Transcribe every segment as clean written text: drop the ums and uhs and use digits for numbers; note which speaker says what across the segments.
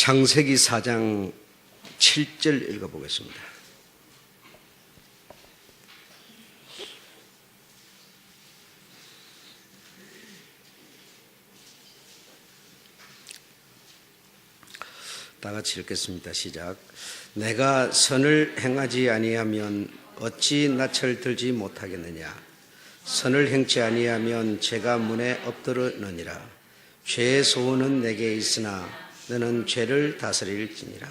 Speaker 1: 창세기 4장 7절 읽어보겠습니다. 다 같이 읽겠습니다. 시작. 내가 선을 행하지 아니하면 어찌 낯을 들지 못하겠느냐. 선을 행치 아니하면 죄가 문에 엎드러느니라. 죄의 소원은 내게 있으나 너는 죄를 다스릴지니라.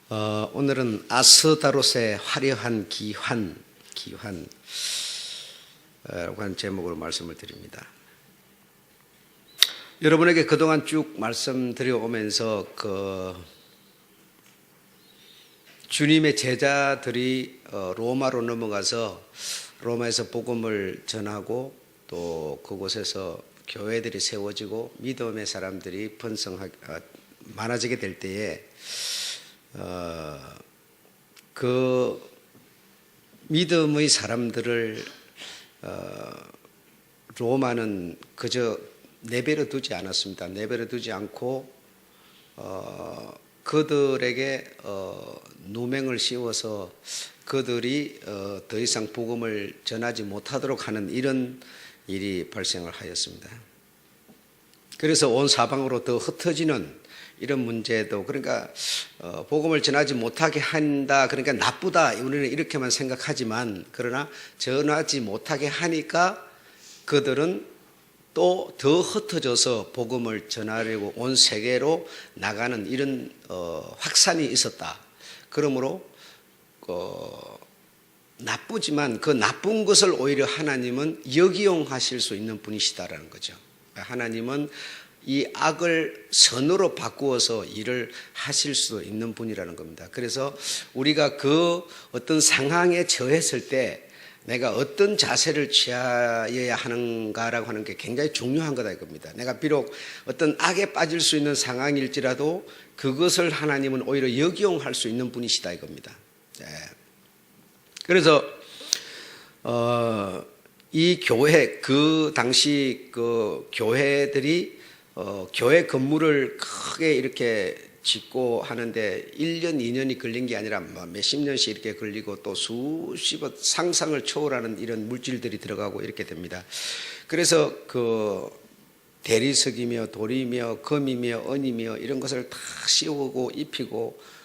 Speaker 1: 아멘. 오늘은 아스다롯의 화려한 기환 라고 하는 제목으로 말씀을 드립니다. 여러분에게 그동안 쭉 말씀드려오면서 주님의 제자들이 로마로 넘어가서 로마에서 복음을 전하고 또 그곳에서 교회들이 세워지고 믿음의 사람들이 많아지게 될 때에 그 믿음의 사람들을 로마는 그저 내버려 두지 않았습니다. 내버려 두지 않고 그들에게 누명을 씌워서 그들이 더 이상 복음을 전하지 못하도록 하는 이런 일이 발생을 하였습니다. 그래서 온 사방으로 더 흩어지는 이런 문제도, 그러니까 복음을 전하지 못하게 한다, 그러니까 나쁘다, 우리는 이렇게만 생각하지만, 그러나 전하지 못하게 하니까 그들은 또 더 흩어져서 복음을 전하려고 온 세계로 나가는 이런 확산이 있었다. 그러므로 나쁘지만 그 나쁜 것을 오히려 하나님은 역이용하실 수 있는 분이시다라는 거죠. 하나님은 이 악을 선으로 바꾸어서 일을 하실 수 있는 분이라는 겁니다. 그래서 우리가 그 어떤 상황에 처했을 때 내가 어떤 자세를 취하여야 하는가라고 하는 게 굉장히 중요한 거다 이겁니다. 내가 비록 어떤 악에 빠질 수 있는 상황일지라도 그것을 하나님은 오히려 역이용할 수 있는 분이시다 이겁니다. 네. 그래서 이 교회, 그 당시 그 교회들이 교회 건물을 크게 이렇게 짓고 하는데 1년, 2년이 걸린 게 아니라 몇십 년씩 이렇게 걸리고 또 수십억 상상을 초월하는 이런 물질들이 들어가고 이렇게 됩니다. 그래서 그 대리석이며 돌이며 금이며 은이며 이런 것을 다 씌우고 입히고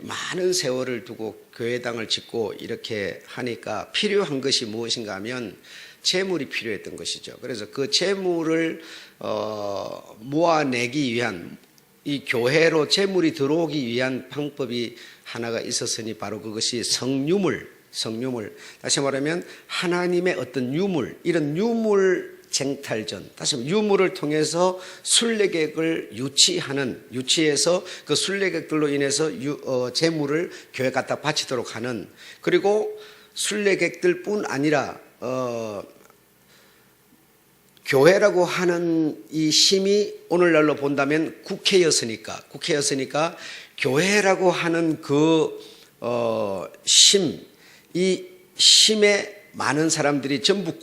Speaker 1: 많은 세월을 두고 교회당을 짓고 이렇게 하니까 필요한 것이 무엇인가 하면 재물이 필요했던 것이죠. 그래서 그 재물을 모아내기 위한, 이 교회로 재물이 들어오기 위한 방법이 하나가 있었으니 바로 그것이 성유물, 다시 말하면 하나님의 어떤 유물, 이런 유물 쟁탈전, 다시 말하면 유물을 통해서 순례객을 유치해서 그 순례객들로 인해서 재물을 교회 갖다 바치도록 하는, 그리고 순례객들뿐 아니라 교회라고 하는 이 힘이 오늘날로 본다면 국회였으니까 교회라고 하는 그 이 힘에 많은 사람들이 전부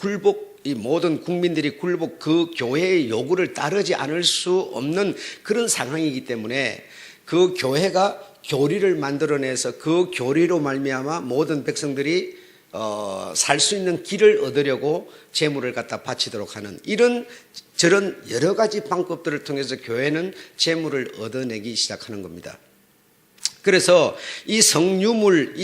Speaker 1: 이 모든 국민들이 그 교회의 요구를 따르지 않을 수 없는 그런 상황이기 때문에 그 교회가 교리를 만들어내서 그 교리로 말미암아 모든 백성들이 살 수 있는 길을 얻으려고 재물을 갖다 바치도록 하는 저런 여러 가지 방법들을 통해서 교회는 재물을 얻어내기 시작하는 겁니다. 그래서 이 성유물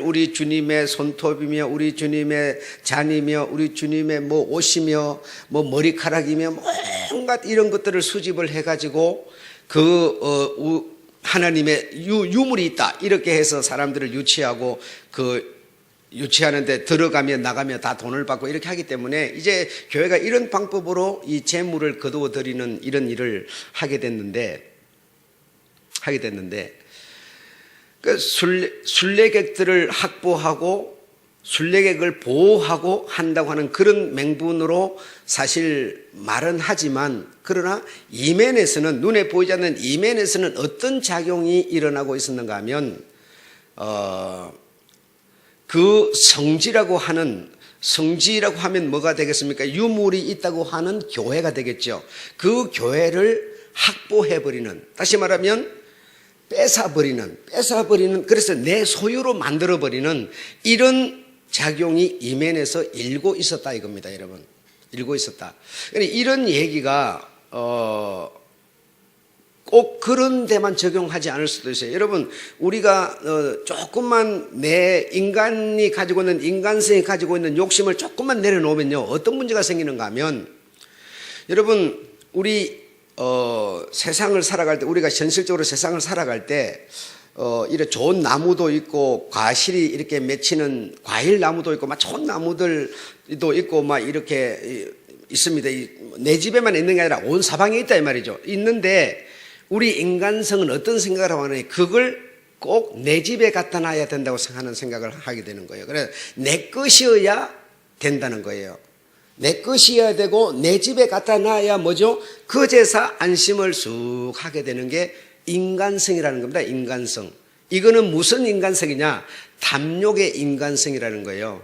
Speaker 1: 우리 주님의 손톱이며 우리 주님의 잔이며 우리 주님의 옷이며 머리카락이며 온갖 이런 것들을 수집을 해가지고 하나님의 유물이 있다 이렇게 해서 사람들을 유치하고 유치하는데 들어가며 나가며 다 돈을 받고 이렇게 하기 때문에 이제 교회가 이런 방법으로 이 재물을 거두어 드리는 이런 일을 하게 됐는데 그 순례객들을 확보하고 순례객을 보호하고 한다고 하는 그런 맹분으로 사실 말은 하지만, 그러나 이면에서는, 눈에 보이지 않는 이면에서는 어떤 작용이 일어나고 있었는가 하면 그 성지라고 하는 성지라고 하면 뭐가 되겠습니까? 유물이 있다고 하는 교회가 되겠죠. 그 교회를 확보해버리는, 다시 말하면 뺏어버리는, 그래서 내 소유로 만들어버리는 이런 작용이 이면에서 일고 있었다 이겁니다, 여러분. 일고 있었다. 이런 얘기가 꼭 그런 데만 적용하지 않을 수도 있어요. 여러분, 우리가 조금만 내 인간이 가지고 있는, 인간성이 가지고 있는 욕심을 조금만 내려놓으면요, 어떤 문제가 생기는가 하면, 여러분, 우리 세상을 살아갈 때, 우리가 현실적으로 세상을 살아갈 때 이렇게 좋은 나무도 있고 과실이 이렇게 맺히는 과일 나무도 있고 막 좋은 나무들도 있고 막 이렇게 있습니다. 내 집에만 있는 게 아니라 온 사방에 있다 이 말이죠. 있는데 우리 인간성은 어떤 생각을 하느냐, 그걸 꼭 내 집에 갖다 놔야 된다고 하는 생각을 하게 되는 거예요. 그래서 내 것이어야 된다는 거예요. 내 것이어야 되고 내 집에 갖다 놔야 뭐죠? 그제서 안심을 쑥 하게 되는 게 인간성이라는 겁니다. 인간성. 이거는 무슨 인간성이냐? 탐욕의 인간성이라는 거예요.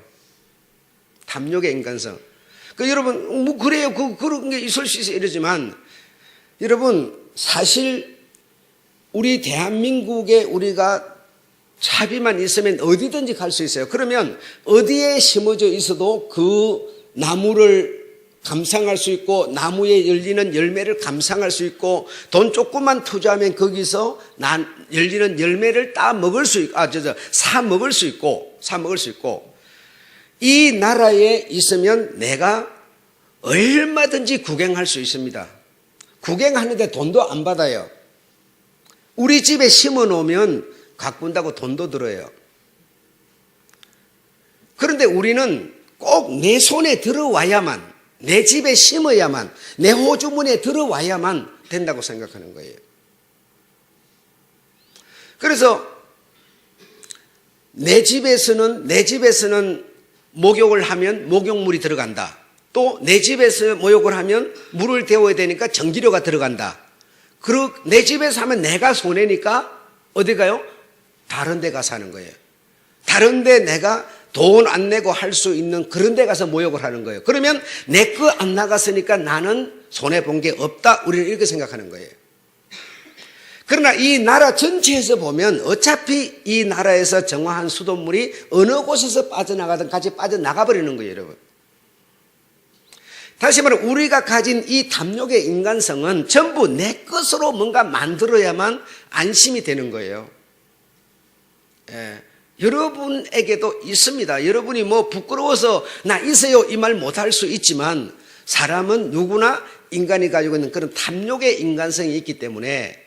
Speaker 1: 탐욕의 인간성. 여러분, 뭐 그래요. 그런 게 있을 수 있어요. 이러지만 여러분, 사실 우리 대한민국에 우리가 차비만 있으면 어디든지 갈 수 있어요. 그러면 어디에 심어져 있어도 그 나무를 감상할 수 있고 나무에 열리는 열매를 감상할 수 있고 돈 조금만 투자하면 거기서 열리는 열매를 따 먹을 수 있고 사 먹을 수 있고 이 나라에 있으면 내가 얼마든지 구경할 수 있습니다. 구경하는데 돈도 안 받아요. 우리 집에 심어 놓으면 가꾼다고 돈도 들어요. 그런데 우리는 꼭 내 손에 들어와야만, 내 집에 심어야만, 내 호주머니에 들어와야만 된다고 생각하는 거예요. 그래서 내 집에서는 목욕을 하면 목욕물이 들어간다. 또 내 집에서 목욕을 하면 물을 데워야 되니까 전기료가 들어간다. 그리고 내 집에서 하면 내가 손해니까 어디 가요? 다른 데 가서 하는 거예요. 다른 데 내가 돈 안 내고 할 수 있는 그런 데 가서 모욕을 하는 거예요. 그러면 내 거 안 나갔으니까 나는 손해본 게 없다. 우리는 이렇게 생각하는 거예요. 그러나 이 나라 전체에서 보면 어차피 이 나라에서 정화한 수돗물이 어느 곳에서 빠져나가든 같이 빠져나가 버리는 거예요, 여러분. 다시 말해 우리가 가진 이 탐욕의 인간성은 전부 내 것으로 뭔가 만들어야만 안심이 되는 거예요. 예. 여러분에게도 있습니다. 여러분이 뭐 부끄러워서 나 있어요 이 말 못할 수 있지만 사람은 누구나 인간이 가지고 있는 그런 탐욕의 인간성이 있기 때문에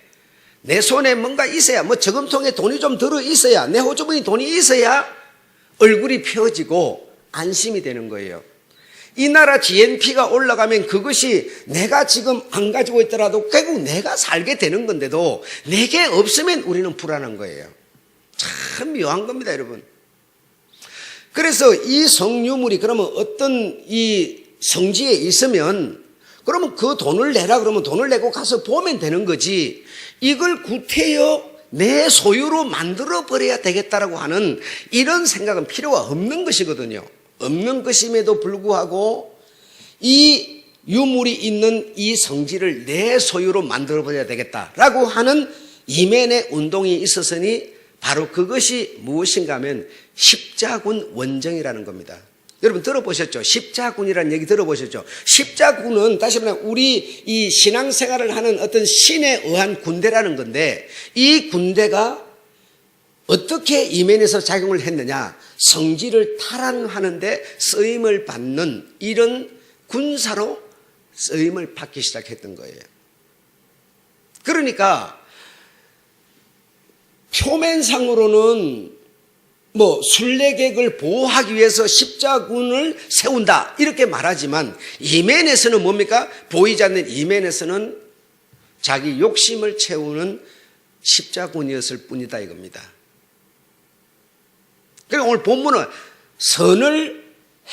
Speaker 1: 내 손에 뭔가 있어야, 뭐 저금통에 돈이 좀 들어 있어야, 내 호주머니 돈이 있어야 얼굴이 펴지고 안심이 되는 거예요. 이 나라 GNP가 올라가면 그것이 내가 지금 안 가지고 있더라도 결국 내가 살게 되는 건데도 내게 없으면 우리는 불안한 거예요. 참 묘한 겁니다, 여러분. 그래서 이 성유물이 그러면 어떤 이 성지에 있으면 그러면 그 돈을 내라 그러면 돈을 내고 가서 보면 되는 거지, 이걸 구태여 내 소유로 만들어 버려야 되겠다라고 하는 이런 생각은 필요가 없는 것이거든요. 없는 것임에도 불구하고 이 유물이 있는 이 성지를 내 소유로 만들어 버려야 되겠다라고 하는 이면의 운동이 있었으니 바로 그것이 무엇인가 하면 십자군 원정이라는 겁니다. 여러분 들어보셨죠? 십자군이라는 얘기 들어보셨죠? 십자군은 다시 말하면 우리 이 신앙생활을 하는 어떤 신에 의한 군대라는 건데, 이 군대가 어떻게 이면에서 작용을 했느냐, 성지를 탈환하는데 쓰임을 받는 이런 군사로 쓰임을 받기 시작했던 거예요. 그러니까 표면상으로는 뭐 순례객을 보호하기 위해서 십자군을 세운다 이렇게 말하지만 이면에서는 뭡니까? 보이지 않는 이면에서는 자기 욕심을 채우는 십자군이었을 뿐이다 이겁니다. 그러니까 오늘 본문은 선을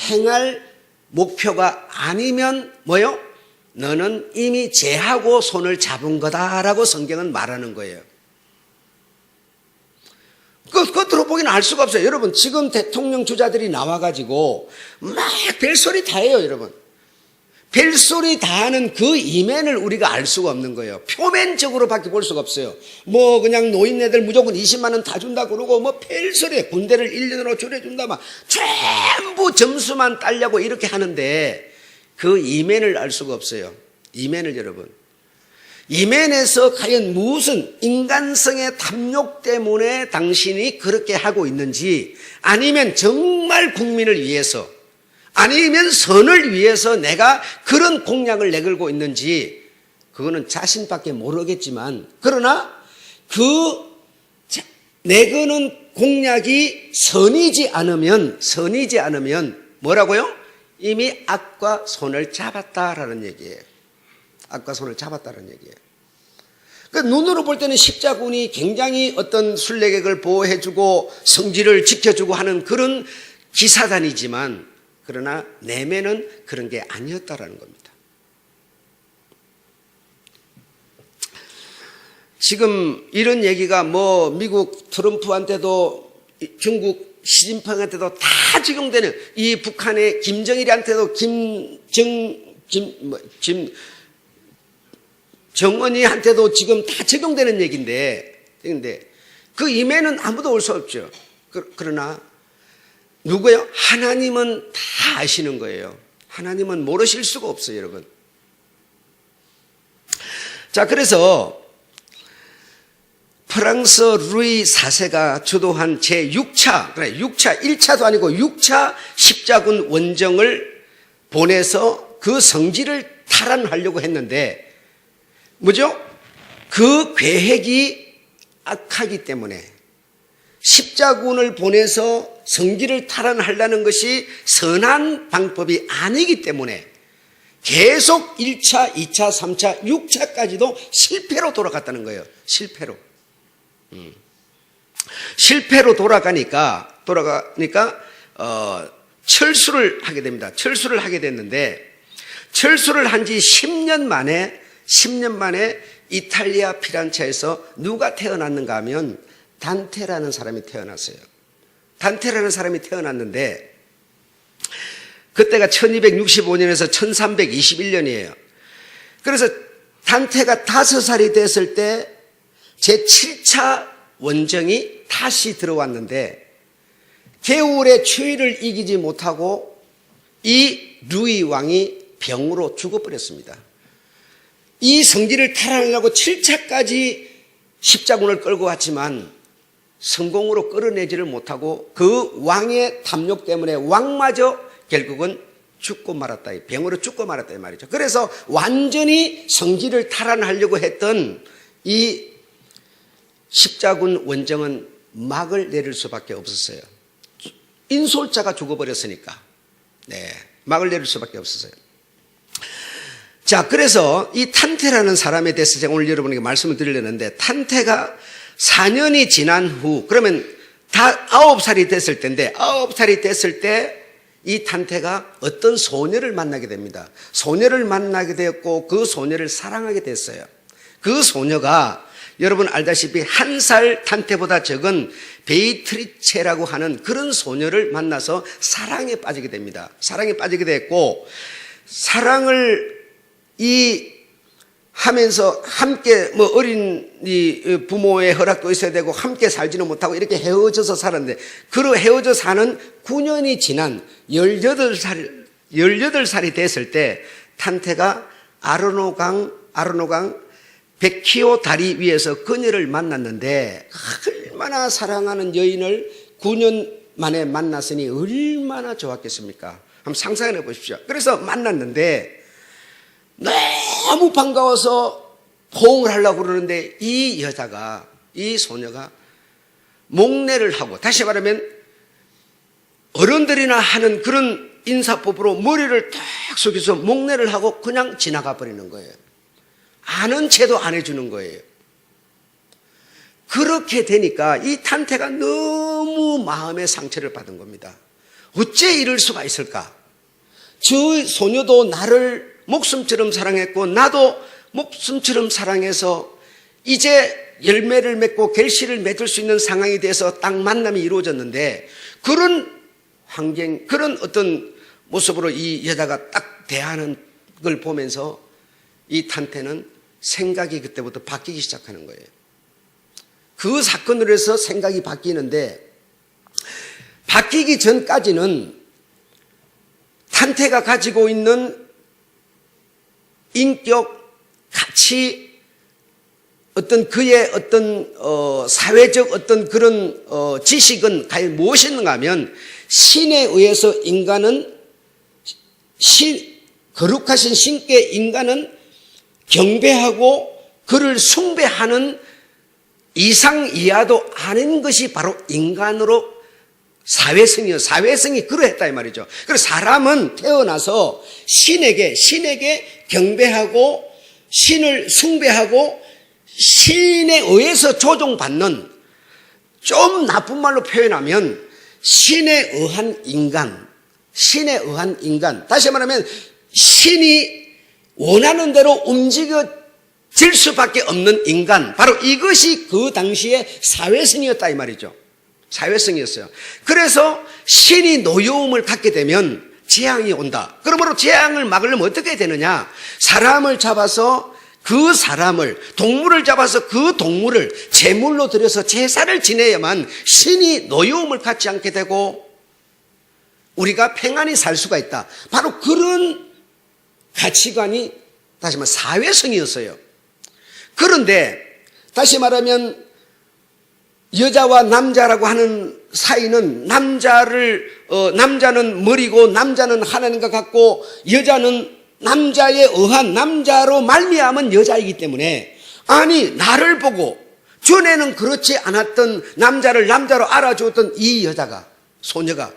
Speaker 1: 행할 목표가 아니면 뭐요? 너는 이미 죄하고 손을 잡은 거다라고 성경은 말하는 거예요. 겉으로 보기는 알 수가 없어요. 여러분, 지금 대통령 주자들이 나와가지고 막 별소리 다 해요, 여러분. 별소리 다 하는 그 이면을 우리가 알 수가 없는 거예요. 표면적으로밖에 볼 수가 없어요. 뭐 그냥 노인네들 무조건 20만 원 다 준다 그러고 뭐 별소리, 군대를 1년으로 줄여준다 막 전부 점수만 따려고 이렇게 하는데 그 이면을 알 수가 없어요. 이면을 여러분. 이면에서 과연 무슨 인간성의 탐욕 때문에 당신이 그렇게 하고 있는지, 아니면 정말 국민을 위해서, 아니면 선을 위해서 내가 그런 공약을 내걸고 있는지, 그거는 자신밖에 모르겠지만, 그러나 그 내거는 공약이 선이지 않으면 뭐라고요? 이미 악과 손을 잡았다라는 얘기예요. 악과 손을 잡았다는 얘기예요. 그러니까 눈으로 볼 때는 십자군이 굉장히 어떤 순례객을 보호해주고 성지를 지켜주고 하는 그런 기사단이지만, 그러나 내면은 그런 게 아니었다라는 겁니다. 지금 이런 얘기가 뭐 미국 트럼프한테도 중국 시진핑한테도 다 적용되는, 이 북한의 김정일한테도 정은이한테도 지금 다 적용되는 얘기인데, 그 임에는 아무도 올 수 없죠. 그러나 누구예요? 하나님은 다 아시는 거예요. 하나님은 모르실 수가 없어요, 여러분. 자, 그래서 프랑스 루이 4세가 주도한 제6차, 1차도 아니고 6차 십자군 원정을 보내서 그 성지를 탈환하려고 했는데, 뭐죠? 그 계획이 악하기 때문에, 십자군을 보내서 성지를 탈환하려는 것이 선한 방법이 아니기 때문에 계속 1차, 2차, 3차, 6차까지도 실패로 돌아갔다는 거예요. 실패로 돌아가니까 철수를 하게 됩니다. 철수를 하게 됐는데, 철수를 한 지 10년 만에 이탈리아 피란체에서 누가 태어났는가 하면 단테라는 사람이 태어났어요. 단테라는 사람이 태어났는데, 그때가 1265년에서 1321년이에요. 그래서 단테가 5살이 됐을 때 제7차 원정이 다시 들어왔는데, 개울의 추위를 이기지 못하고 이 루이 왕이 병으로 죽어버렸습니다. 이 성지를 탈환하려고 7차까지 십자군을 끌고 왔지만 성공으로 끌어내지를 못하고 그 왕의 탐욕 때문에 왕마저 결국은 죽고 말았다. 병으로 죽고 말았다 이 말이죠. 그래서 완전히 성지를 탈환하려고 했던 이 십자군 원정은 막을 내릴 수밖에 없었어요. 인솔자가 죽어버렸으니까. 막을 내릴 수밖에 없었어요. 자, 그래서 이 탄테라는 사람에 대해서 제가 오늘 여러분에게 말씀을 드리려는데, 탄테가 4년이 지난 후, 그러면 다 9살이 됐을 텐데, 9살이 됐을 때 이 탄테가 어떤 소녀를 만나게 됩니다. 소녀를 만나게 되었고 그 소녀를 사랑하게 됐어요. 그 소녀가 여러분 알다시피 1살 탄테보다 적은 베이트리체라고 하는 그런 소녀를 만나서 사랑에 빠지게 됩니다. 사랑에 빠지게 됐고, 사랑을 하면서 함께 뭐 어린 이 부모의 허락도 있어야 되고 함께 살지는 못하고 이렇게 헤어져서 살았는데, 그 헤어져 사는 9년이 지난 18살이 됐을 때 탄테가 아르노강 백키오 다리 위에서 그녀를 만났는데, 얼마나 사랑하는 여인을 9년 만에 만났으니 얼마나 좋았겠습니까? 한번 상상해 보십시오. 그래서 만났는데 너무 반가워서 포옹을 하려고 그러는데 이 소녀가 목례를 하고, 다시 말하면 어른들이나 하는 그런 인사법으로 머리를 딱 숙여서 목례를 하고 그냥 지나가 버리는 거예요. 아는 채도 안 해주는 거예요. 그렇게 되니까 이 탄테가 너무 마음의 상처를 받은 겁니다. 어째 이럴 수가 있을까? 저 소녀도 나를 목숨처럼 사랑했고 나도 목숨처럼 사랑해서 이제 열매를 맺고 결실을 맺을 수 있는 상황이 돼서 딱 만남이 이루어졌는데, 그런 환경, 그런 어떤 모습으로 이 여자가 딱 대하는 걸 보면서 이 탄태는 생각이 그때부터 바뀌기 시작하는 거예요. 그 사건으로 해서 생각이 바뀌는데, 바뀌기 전까지는 탄태가 가지고 있는 인격, 가치, 어떤 그의 어떤 사회적 어떤 그런 지식은 과연 무엇인가 하면, 신에 의해서 인간은 거룩하신 신께 인간은 경배하고 그를 숭배하는 이상 이하도 아닌 것이 바로 인간으로 사회성이요. 사회성이 그러했다 이 말이죠. 그래서 사람은 태어나서 신에게 경배하고 신을 숭배하고 신에 의해서 조종받는, 좀 나쁜 말로 표현하면 신에 의한 인간, 신에 의한 인간. 다시 말하면 신이 원하는 대로 움직여질 수밖에 없는 인간. 바로 이것이 그 당시의 사회성이었다 이 말이죠. 사회성이었어요. 그래서 신이 노여움을 갖게 되면 재앙이 온다. 그러므로 재앙을 막으려면 어떻게 되느냐? 사람을 잡아서 그 사람을, 동물을 잡아서 그 동물을 제물로 들여서 제사를 지내야만 신이 노여움을 갖지 않게 되고 우리가 평안히 살 수가 있다. 바로 그런 가치관이 다시 말하면 사회성이었어요. 그런데 다시 말하면 여자와 남자라고 하는 사이는 남자는 머리고 남자는 하나님과 같고 여자는 남자에 의한, 남자로 말미암은 여자이기 때문에, 아니 나를 보고 전에는 그렇지 않았던 남자를 남자로 알아주었던 이 여자가, 소녀가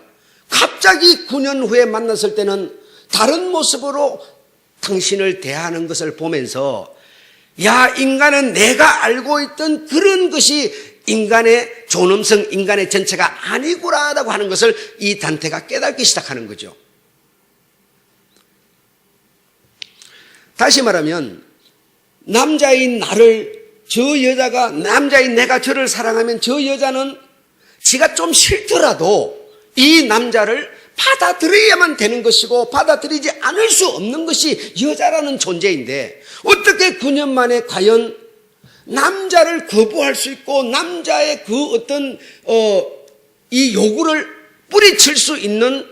Speaker 1: 갑자기 9년 후에 만났을 때는 다른 모습으로 당신을 대하는 것을 보면서, 야, 인간은 내가 알고 있던 그런 것이 인간의 존엄성, 인간의 전체가 아니구나라고 하는 것을 이 단테가 깨닫기 시작하는 거죠. 다시 말하면 남자인 나를, 저 여자가, 남자인 내가 저를 사랑하면 저 여자는 지가 좀 싫더라도 이 남자를 받아들여야만 되는 것이고 받아들이지 않을 수 없는 것이 여자라는 존재인데, 어떻게 9년 만에 과연 남자를 거부할 수 있고 남자의 그 어떤 이 요구를 뿌리칠 수 있는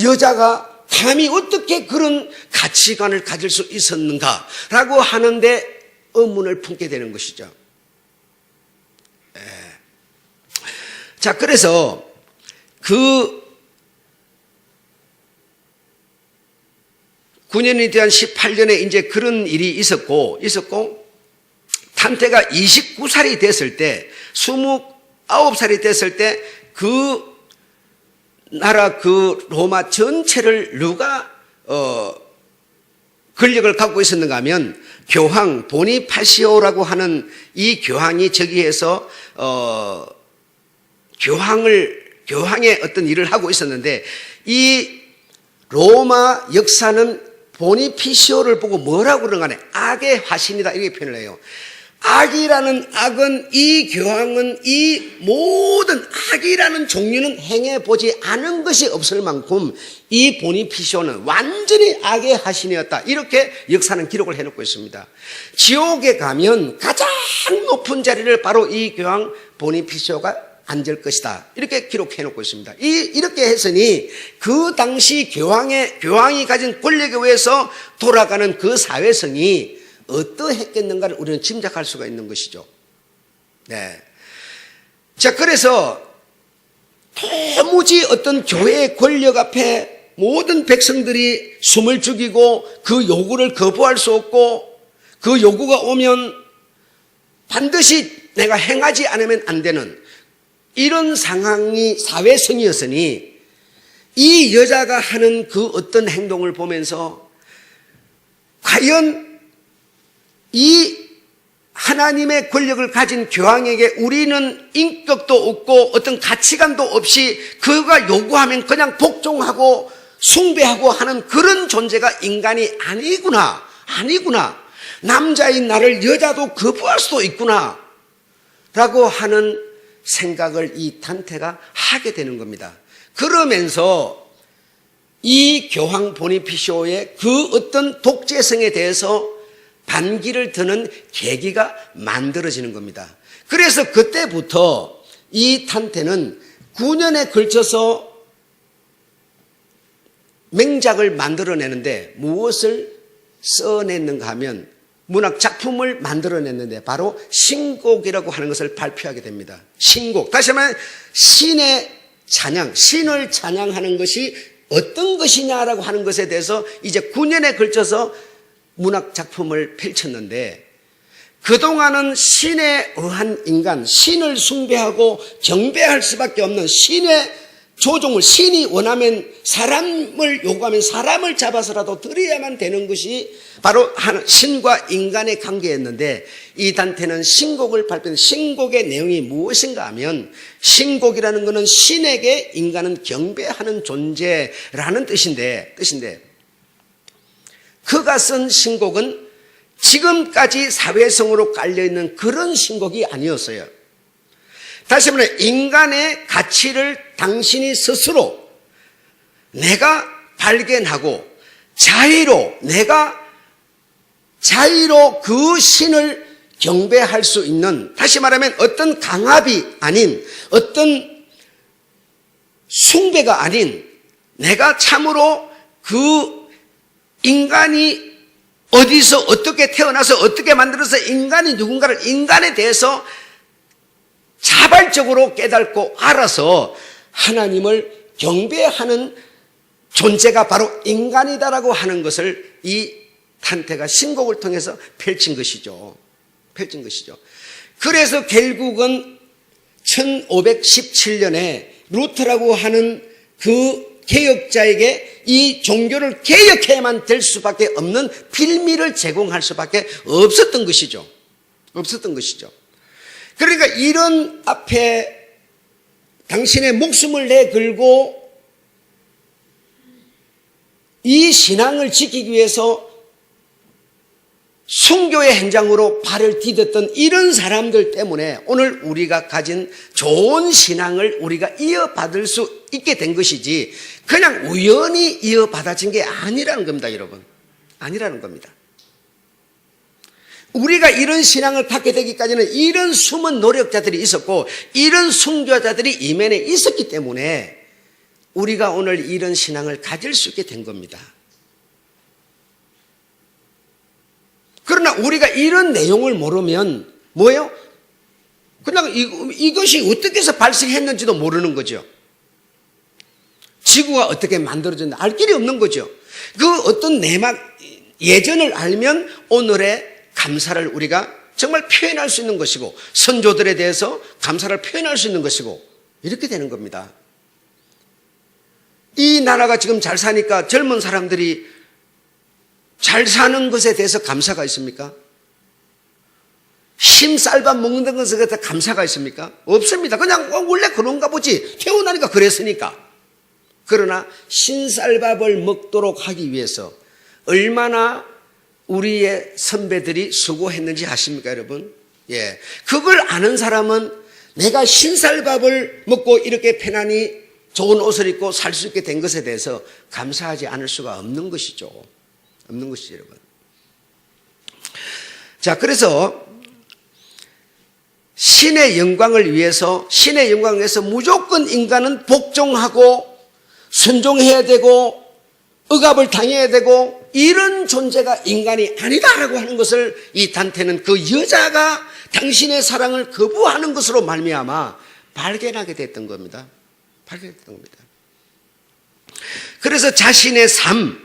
Speaker 1: 여자가 감히 어떻게 그런 가치관을 가질 수 있었는가라고 하는데 의문을 품게 되는 것이죠. 자, 그래서 그 9년이 대한 18년에 이제 그런 일이 있었고 탄테가 29살이 됐을 때, 29살이 됐을 때 그 나라 그 로마 전체를 누가 권력을 갖고 있었는가 하면 교황 보니파시오라고 하는 이 교황이 저기에서 교황의 어떤 일을 하고 있었는데, 이 로마 역사는 보니피시오를 보고 뭐라고 그러는가 하네, 악의 화신이다 이렇게 표현을 해요. 악이라는 악은, 이 교황은 이 모든 악이라는 종류는 행해보지 않은 것이 없을 만큼 이 보니피시오는 완전히 악의 화신이었다, 이렇게 역사는 기록을 해놓고 있습니다. 지옥에 가면 가장 높은 자리를 바로 이 교황 보니피시오가 앉을 것이다, 이렇게 기록해놓고 있습니다. 이렇게 했으니 그 당시 교황이 가진 권력에 의해서 돌아가는 그 사회성이 어떠했겠는가를 우리는 짐작할 수가 있는 것이죠. 네. 자, 그래서 도무지 어떤 교회의 권력 앞에 모든 백성들이 숨을 죽이고 그 요구를 거부할 수 없고, 그 요구가 오면 반드시 내가 행하지 않으면 안 되는 이런 상황이 사회성이었으니, 이 여자가 하는 그 어떤 행동을 보면서 과연 이 하나님의 권력을 가진 교황에게 우리는 인격도 없고 어떤 가치관도 없이 그가 요구하면 그냥 복종하고 숭배하고 하는 그런 존재가 인간이 아니구나. 남자인 나를 여자도 거부할 수도 있구나 라고 하는 생각을 이 단테가 하게 되는 겁니다. 그러면서 이 교황 보니피시오의 그 어떤 독재성에 대해서 반기를 드는 계기가 만들어지는 겁니다. 그래서 그때부터 이 단테는 9년에 걸쳐서 맹작을 만들어내는데 무엇을 써냈는가 하면 문학 작품을 만들어냈는데 바로 신곡이라고 하는 것을 발표하게 됩니다. 신곡. 다시 말하면 신의 찬양, 신을 찬양하는 것이 어떤 것이냐라고 하는 것에 대해서 이제 9년에 걸쳐서 문학 작품을 펼쳤는데 그동안은 신에 의한 인간, 신을 숭배하고 경배할 수밖에 없는 신의 조종을, 신이 원하면 사람을 요구하면 사람을 잡아서라도 드려야만 되는 것이 바로 신과 인간의 관계였는데 이 단테는 신곡을 발표한 신곡의 내용이 무엇인가 하면 신곡이라는 것은 신에게 인간은 경배하는 존재라는 뜻인데 그가 쓴 신곡은 지금까지 사회성으로 깔려있는 그런 신곡이 아니었어요. 다시 말해 인간의 가치를 당신이 스스로 내가 발견하고 내가 자의로 그 신을 경배할 수 있는, 다시 말하면 어떤 강압이 아닌, 어떤 숭배가 아닌, 내가 참으로 그 인간이 어디서 어떻게 태어나서 어떻게 만들어서 인간이 누군가를, 인간에 대해서 자발적으로 깨닫고 알아서 하나님을 경배하는 존재가 바로 인간이다라고 하는 것을 이 단테가 신곡을 통해서 펼친 것이죠. 그래서 결국은 1517년에 루터라고 하는 그 개혁자에게 이 종교를 개혁해야만 될 수밖에 없는 빌미를 제공할 수밖에 없었던 것이죠. 그러니까 이런 앞에 당신의 목숨을 내걸고 이 신앙을 지키기 위해서 순교의 현장으로 발을 디뎠던 이런 사람들 때문에 오늘 우리가 가진 좋은 신앙을 우리가 이어받을 수 있게 된 것이지 그냥 우연히 이어받아진 게 아니라는 겁니다, 여러분. 아니라는 겁니다. 우리가 이런 신앙을 갖게 되기까지는 이런 숨은 노력자들이 있었고 이런 순교자들이 이면에 있었기 때문에 우리가 오늘 이런 신앙을 가질 수 있게 된 겁니다. 그러나 우리가 이런 내용을 모르면 뭐예요? 그냥 이것이 어떻게 해서 발생했는지도 모르는 거죠. 지구가 어떻게 만들어졌는지 알 길이 없는 거죠. 그 어떤 예전을 알면 오늘의 감사를 우리가 정말 표현할 수 있는 것이고 선조들에 대해서 감사를 표현할 수 있는 것이고 이렇게 되는 겁니다. 이 나라가 지금 잘 사니까 젊은 사람들이 잘 사는 것에 대해서 감사가 있습니까? 흰쌀밥 먹는 것에 대해서 감사가 있습니까? 없습니다. 그냥 원래 그런가 보지. 태어나니까 그랬으니까. 그러나 흰쌀밥을 먹도록 하기 위해서 얼마나 우리의 선배들이 수고했는지 아십니까, 여러분? 예. 그걸 아는 사람은 내가 흰쌀밥을 먹고 이렇게 편안히 좋은 옷을 입고 살 수 있게 된 것에 대해서 감사하지 않을 수가 없는 것이죠. 없는 것이죠, 여러분. 자, 그래서 신의 영광을 위해서 무조건 인간은 복종하고 순종해야 되고 억압을 당해야 되고 이런 존재가 인간이 아니다라고 하는 것을 이 단테는 그 여자가 당신의 사랑을 거부하는 것으로 말미암아 발견하게 됐던 겁니다. 그래서 자신의 삶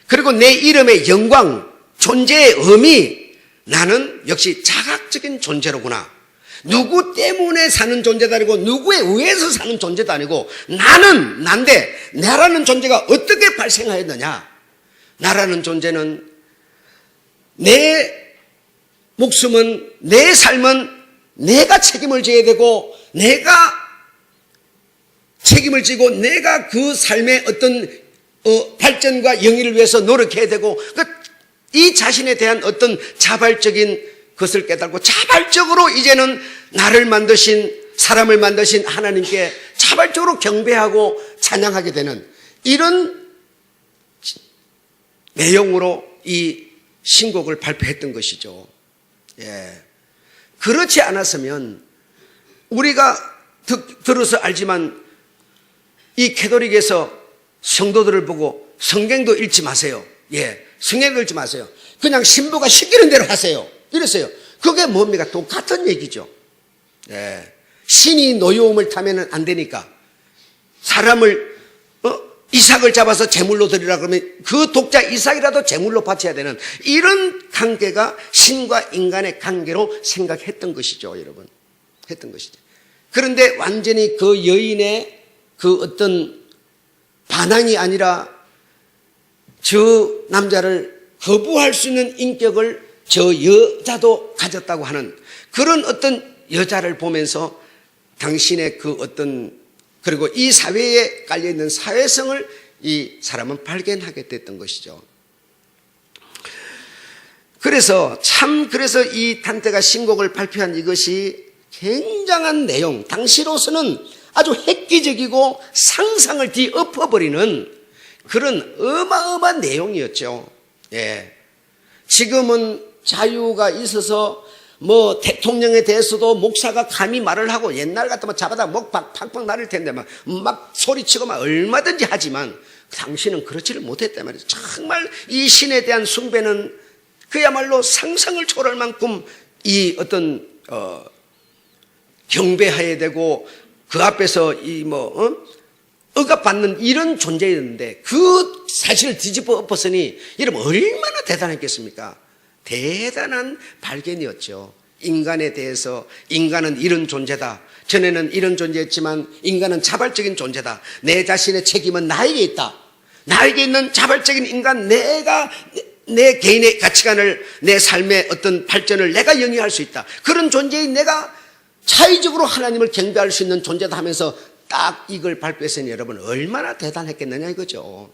Speaker 1: 그리고 내 이름의 영광, 존재의 의미, 나는 역시 자각적인 존재로구나. 누구 때문에 사는 존재도 아니고 누구에 의해서 사는 존재도 아니고 나는 난데 나라는 존재가 어떻게 발생하였느냐. 나라는 존재는 내 목숨은 내 삶은 내가 책임을 져야 되고 내가 책임을 지고 내가 그 삶의 어떤 발전과 영위를 위해서 노력해야 되고 이 자신에 대한 어떤 자발적인 것을 깨닫고 자발적으로 이제는 나를 만드신, 사람을 만드신 하나님께 자발적으로 경배하고 찬양하게 되는 이런 내용으로 이 신곡을 발표했던 것이죠. 예. 그렇지 않았으면 우리가 들어서 알지만 이 캐톨릭에서 성도들을 보고 성경도 읽지 마세요. 예. 성경도 읽지 마세요. 그냥 신부가 시키는 대로 하세요. 이랬어요. 그게 뭡니까? 똑같은 얘기죠. 예. 신이 노여움을 타면 안 되니까 사람을 이삭을 잡아서 제물로 드리라 그러면 그 독자 이삭이라도 제물로 바쳐야 되는 이런 관계가 신과 인간의 관계로 생각했던 것이죠, 여러분. 했던 것이죠. 그런데 완전히 그 여인의 그 어떤 반항이 아니라 저 남자를 거부할 수 있는 인격을 저 여자도 가졌다고 하는 그런 어떤 여자를 보면서 당신의 그 어떤, 그리고 이 사회에 깔려있는 사회성을 이 사람은 발견하게 됐던 것이죠. 그래서 이 단테가 신곡을 발표한 이것이 굉장한 내용, 당시로서는 아주 획기적이고 상상을 뒤엎어버리는 그런 어마어마한 내용이었죠. 예. 지금은 자유가 있어서 뭐 대통령에 대해서도 목사가 감히 말을 하고 옛날 같으면 잡아다 목 팍팍 나를 텐데 막 소리치고 막 얼마든지 하지만 당신은 그렇지를 못했단 말이죠. 정말 이 신에 대한 숭배는 그야말로 상상을 초월할 만큼 이 어떤 경배해야 되고 그 앞에서 억압받는 이런 존재였는데 그 사실을 뒤집어 엎었으니 여러분 얼마나 대단했겠습니까? 대단한 발견이었죠. 인간에 대해서 인간은 이런 존재다. 전에는 이런 존재였지만 인간은 자발적인 존재다. 내 자신의 책임은 나에게 있다. 나에게 있는 자발적인 인간, 내가 내 개인의 가치관을, 내 삶의 어떤 발전을 내가 영위할 수 있다. 그런 존재인 내가 차의적으로 하나님을 경배할 수 있는 존재다 하면서 딱 이걸 발표했으니 여러분 얼마나 대단했겠느냐 이거죠.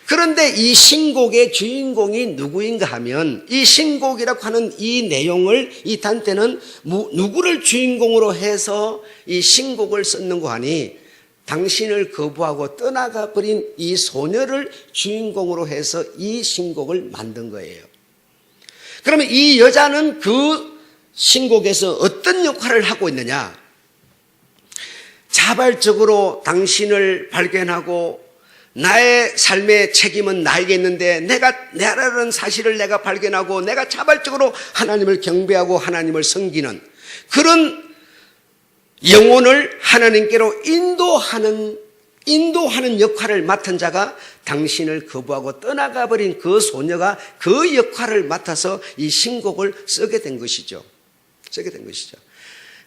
Speaker 1: 그런데 이 신곡의 주인공이 누구인가 하면 이 신곡이라고 하는 이 내용을 이 단테는 누구를 주인공으로 해서 이 신곡을 썼는가 하니 당신을 거부하고 떠나가 버린 이 소녀를 주인공으로 해서 이 신곡을 만든 거예요. 그러면 이 여자는 그 신곡에서 어떤 역할을 하고 있느냐? 자발적으로 당신을 발견하고 나의 삶의 책임은 나에게 있는데 내라는 사실을 내가 발견하고 내가 자발적으로 하나님을 경배하고 하나님을 섬기는 그런 영혼을 하나님께로 인도하는 역할을 맡은 자가 당신을 거부하고 떠나가 버린 그 소녀가 그 역할을 맡아서 이 신곡을 쓰게 된 것이죠.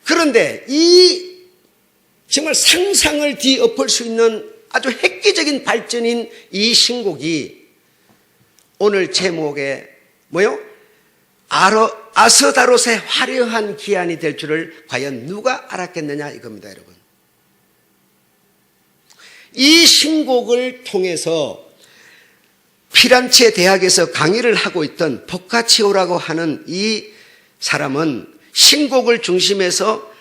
Speaker 1: 그런데 이 정말 상상을 뒤엎을 수 있는 아주 획기적인 발전인 이 신곡이 오늘 제목에 아스다롯의 화려한 기한이 될 줄을 과연 누가 알았겠느냐 이겁니다, 여러분. 이 신곡을 통해서 피란체 대학에서 강의를 하고 있던 보카치오라고 하는 이 사람은 신곡을 중심해서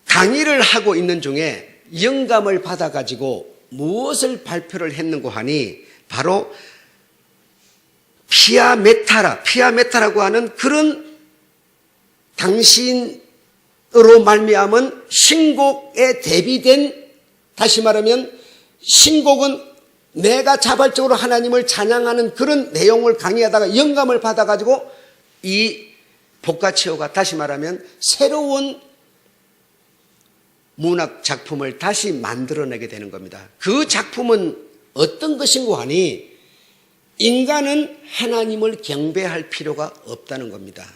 Speaker 1: 강의를 하고 있는 중에 영감을 받아가지고 무엇을 발표를 했는고 하니 바로 피아메타라고 하는 그런 당신으로 말미암은 신곡에 대비된, 다시 말하면 신곡은 내가 자발적으로 하나님을 찬양하는 그런 내용을 강의하다가 영감을 받아가지고 이 보카치오가 다시 말하면 새로운 문학 작품을 다시 만들어내게 되는 겁니다. 그 작품은 어떤 것인고 하니 인간은 하나님을 경배할 필요가 없다는 겁니다.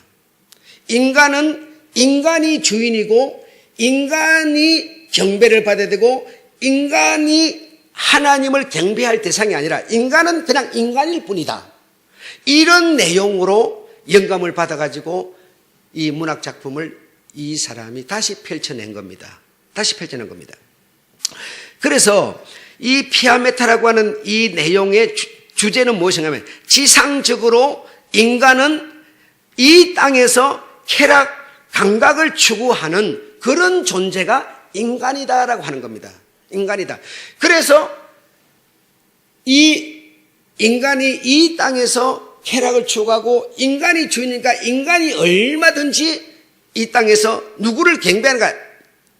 Speaker 1: 인간이 주인이고 인간이 경배를 받아야 되고 인간이 하나님을 경배할 대상이 아니라 인간은 그냥 인간일 뿐이다. 이런 내용으로 영감을 받아가지고 이 문학 작품을 이 사람이 다시 펼쳐낸 겁니다. 그래서 이 피아메타라고 하는 이 내용의 주제는 무엇이냐면 지상적으로 인간은 이 땅에서 쾌락, 감각을 추구하는 그런 존재가 인간이다라고 하는 겁니다. 인간이다. 그래서 이 인간이 이 땅에서 쾌락을 추구하고 인간이 주인이니까 인간이 얼마든지 이 땅에서 누구를 경배하는가?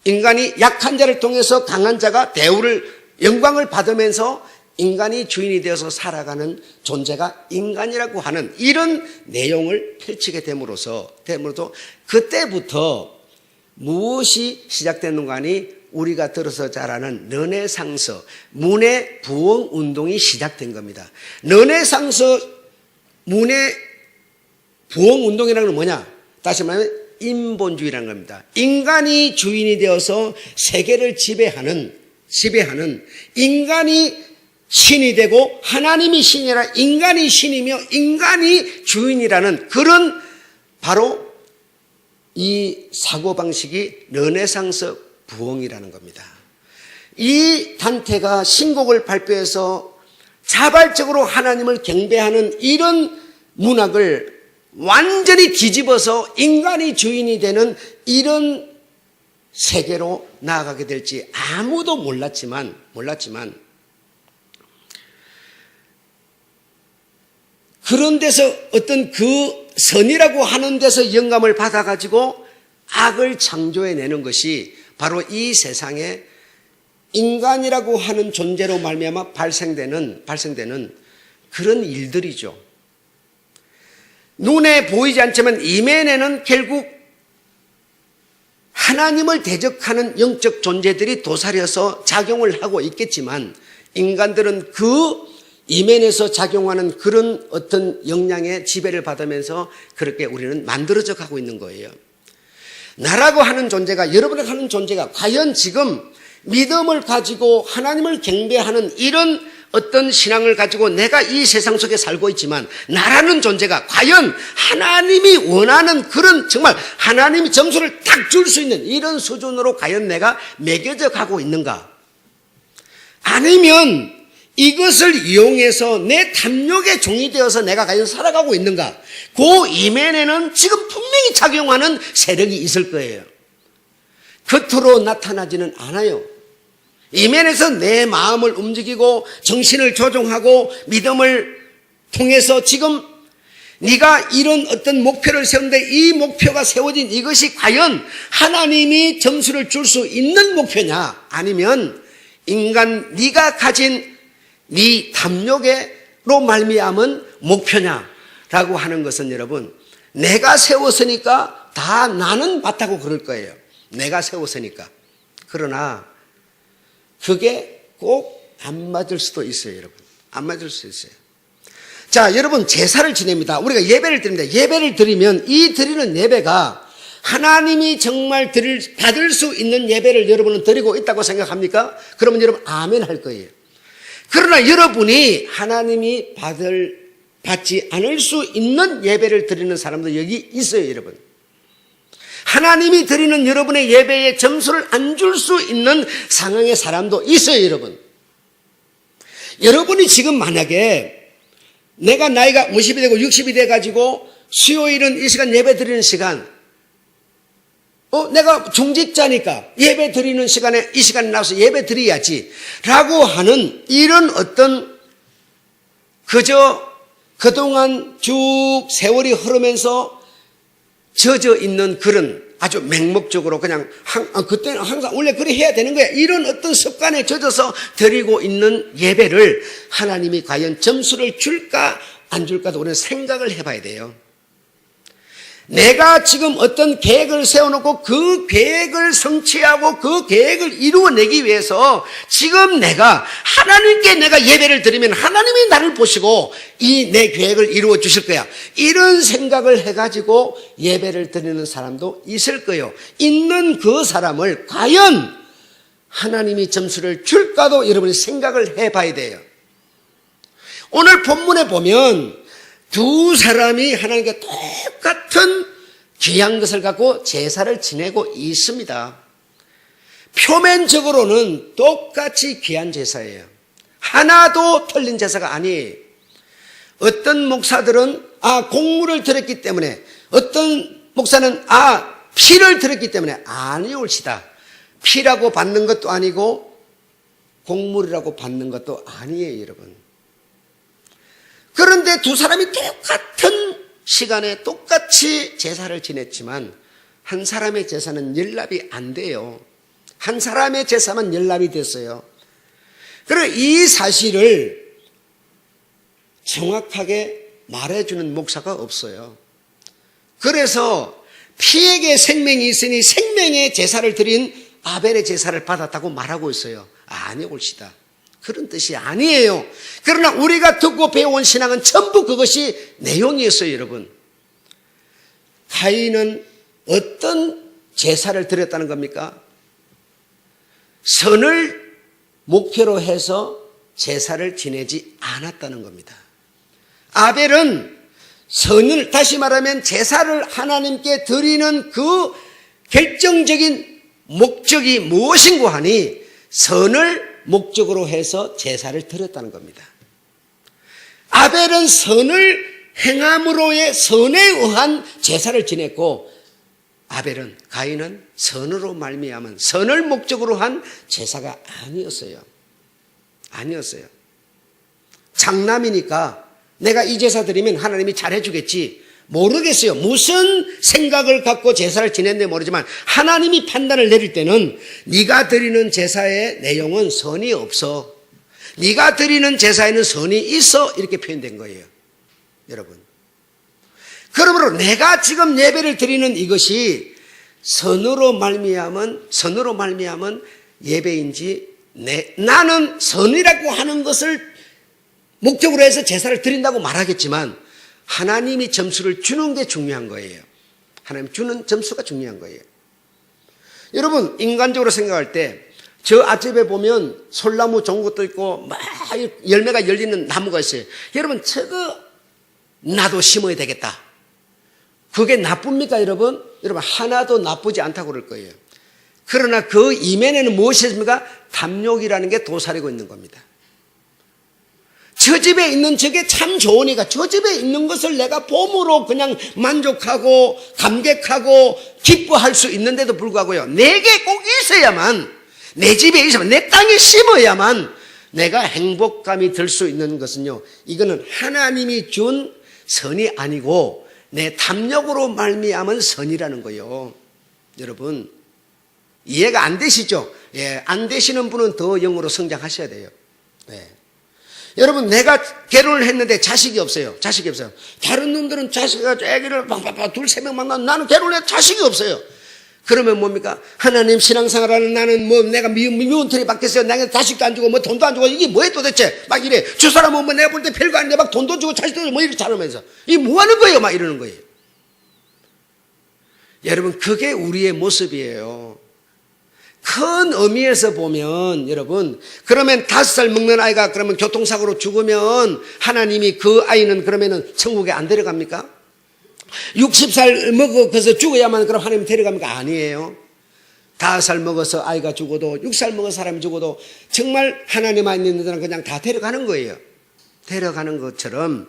Speaker 1: 인간이 약한 자를 통해서 강한 자가 대우를, 영광을 받으면서 인간이 주인이 되어서 살아가는 존재가 인간이라고 하는 이런 내용을 펼치게 됨으로써 그때부터 무엇이 시작됐는가 하니 우리가 들어서 잘 아는 르네상스, 문의 부흥 운동이 시작된 겁니다. 르네상스 문의 부흥 운동이라는 건 뭐냐? 다시 말하면 인본주의라는 겁니다. 인간이 주인이 되어서 세계를 지배하는 인간이 신이 되고 하나님이 신이라 인간이 신이며 인간이 주인이라는 그런 바로 이 사고방식이 르네상스 부흥이라는 겁니다. 이 단테가 신곡을 발표해서 자발적으로 하나님을 경배하는 이런 문학을 완전히 뒤집어서 인간이 주인이 되는 이런 세계로 나아가게 될지 아무도 몰랐지만 그런 데서 어떤 그 선이라고 하는 데서 영감을 받아가지고 악을 창조해내는 것이 바로 이 세상에 인간이라고 하는 존재로 말미암아 발생되는 그런 일들이죠. 눈에 보이지 않지만 이면에는 결국 하나님을 대적하는 영적 존재들이 도사려서 작용을 하고 있겠지만 인간들은 그 이면에서 작용하는 그런 어떤 영향의 지배를 받으면서 그렇게 우리는 만들어져 가고 있는 거예요. 나라고 하는 존재가, 여러분이 하는 존재가 과연 지금 믿음을 가지고 하나님을 경배하는 이런 어떤 신앙을 가지고 내가 이 세상 속에 살고 있지만 나라는 존재가 과연 하나님이 원하는 그런 정말 하나님이 점수를 딱 줄 수 있는 이런 수준으로 과연 내가 매겨져 가고 있는가? 아니면 이것을 이용해서 내 탐욕의 종이 되어서 내가 과연 살아가고 있는가? 그 이면에는 지금 분명히 작용하는 세력이 있을 거예요. 겉으로 나타나지는 않아요. 이면에서 내 마음을 움직이고 정신을 조종하고 믿음을 통해서 지금 네가 이런 어떤 목표를 세우는데 이 목표가 세워진 이것이 과연 하나님이 점수를 줄 수 있는 목표냐? 아니면 인간 네가 가진 네 탐욕으로 말미암은 목표냐라고 하는 것은 여러분 내가 세웠으니까 다 나는 맞다고 그럴 거예요. 내가 세웠으니까. 그러나 그게 꼭 안 맞을 수도 있어요, 여러분. 안 맞을 수 있어요. 자, 여러분 제사를 지냅니다. 우리가 예배를 드립니다. 예배를 드리면 이 드리는 예배가 하나님이 정말 받을 수 있는 예배를 여러분은 드리고 있다고 생각합니까? 그러면 여러분 아멘 할 거예요. 그러나 여러분이 하나님이 받지 않을 수 있는 예배를 드리는 사람도 여기 있어요, 여러분. 하나님이 드리는 여러분의 예배에 점수를 안 줄 수 있는 상황의 사람도 있어요, 여러분. 여러분이 지금 만약에 내가 나이가 50이 되고 60이 돼가지고 수요일은 이 시간 예배 드리는 시간, 내가 중직자니까 예배 드리는 시간에 이 시간에 나와서 예배 드려야지 라고 하는 이런 어떤 그저 그동안 쭉 세월이 흐르면서 젖어 있는 그런 아주 맹목적으로 그냥 그때는 항상 원래 그래 해야 되는 거야. 이런 어떤 습관에 젖어서 드리고 있는 예배를 하나님이 과연 점수를 줄까 안 줄까도 우리는 생각을 해봐야 돼요. 내가 지금 어떤 계획을 세워놓고 그 계획을 성취하고 그 계획을 이루어내기 위해서 지금 내가 하나님께 내가 예배를 드리면 하나님이 나를 보시고 이 내 계획을 이루어 주실 거야. 이런 생각을 해가지고 예배를 드리는 사람도 있을 거예요. 있는 그 사람을 과연 하나님이 점수를 줄까도 여러분이 생각을 해봐야 돼요. 오늘 본문에 보면 두 사람이 하나님께 똑같은 귀한 것을 갖고 제사를 지내고 있습니다. 표면적으로는 똑같이 귀한 제사예요. 하나도 틀린 제사가 아니에요. 어떤 목사들은 공물을 들었기 때문에, 어떤 목사는 피를 들었기 때문에 아니 옳시다. 피라고 받는 것도 아니고 공물이라고 받는 것도 아니에요, 여러분. 그런데 두 사람이 똑같은 시간에 똑같이 제사를 지냈지만 한 사람의 제사는 연락이 안 돼요. 한 사람의 제사만 연락이 됐어요. 그리고 이 사실을 정확하게 말해주는 목사가 없어요. 그래서 피에게 생명이 있으니 생명의 제사를 드린 아벨의 제사를 받았다고 말하고 있어요. 아니 옳시다. 그런 뜻이 아니에요. 그러나 우리가 듣고 배워온 신앙은 전부 그것이 내용이었어요, 여러분. 가인은 어떤 제사를 드렸다는 겁니까? 선을 목표로 해서 제사를 지내지 않았다는 겁니다. 아벨은 선을, 다시 말하면 제사를 하나님께 드리는 그 결정적인 목적이 무엇인고 하니 선을 목적으로 해서 제사를 드렸다는 겁니다. 아벨은 선을 행함으로의 선에 의한 제사를 지냈고 가인은 선으로 말미암은 선을 목적으로 한 제사가 아니었어요. 장남이니까 내가 이 제사 드리면 하나님이 잘해주겠지. 모르겠어요. 무슨 생각을 갖고 제사를 지냈는지 모르지만 하나님이 판단을 내릴 때는 네가 드리는 제사의 내용은 선이 없어. 네가 드리는 제사에는 선이 있어. 이렇게 표현된 거예요, 여러분. 그러므로 내가 지금 예배를 드리는 이것이 선으로 말미암은 예배인지 나는 선이라고 하는 것을 목적으로 해서 제사를 드린다고 말하겠지만 하나님이 점수를 주는 게 중요한 거예요. 하나님 주는 점수가 중요한 거예요. 여러분, 인간적으로 생각할 때 저 앞집에 보면 솔나무 좋은 것도 있고 막 열매가 열리는 나무가 있어요. 여러분, 저거 나도 심어야 되겠다. 그게 나쁩니까, 여러분? 여러분, 하나도 나쁘지 않다고 그럴 거예요. 그러나 그 이면에는 무엇이 있습니까? 탐욕이라는 게 도사리고 있는 겁니다. 저 집에 있는 저게 참 좋으니까 저 집에 있는 것을 내가 봄으로 그냥 만족하고 감격하고 기뻐할 수 있는데도 불구하고요, 내게 꼭 있어야만, 내 집에 있어야만, 내 땅에 심어야만 내가 행복감이 들 수 있는 것은요, 이거는 하나님이 준 선이 아니고 내 탐욕으로 말미암은 선이라는 거예요. 여러분, 이해가 안 되시죠? 예, 안 되시는 분은 더 영으로 성장하셔야 돼요. 네. 여러분, 내가 결혼을 했는데 자식이 없어요. 다른 놈들은 자식이 가지고 애기를 둘, 세 명 만나면 나는 결혼해 자식이 없어요. 그러면 뭡니까? 하나님 신앙생활하는 나는 내가 미운털이 받겠어요. 내가 자식도 안 주고 돈도 안 주고 이게 뭐예요 도대체? 막 이래. 저 사람은 내가 볼 때 별거 아닌데 막 돈도 주고 자식도 주고 이렇게 잘하면서 이게 뭐 하는 거예요? 막 이러는 거예요. 여러분, 그게 우리의 모습이에요. 큰 의미에서 보면, 여러분, 그러면 5살 먹는 아이가 그러면 교통사고로 죽으면 하나님이 그 아이는 그러면은 천국에 안 데려갑니까? 60살 먹어서 죽어야만 그럼 하나님 데려갑니까? 아니에요. 5살 먹어서 아이가 죽어도 6살 먹어서 사람이 죽어도 정말 하나님 안에 있는 데는 그냥 다 데려가는 거예요. 데려가는 것처럼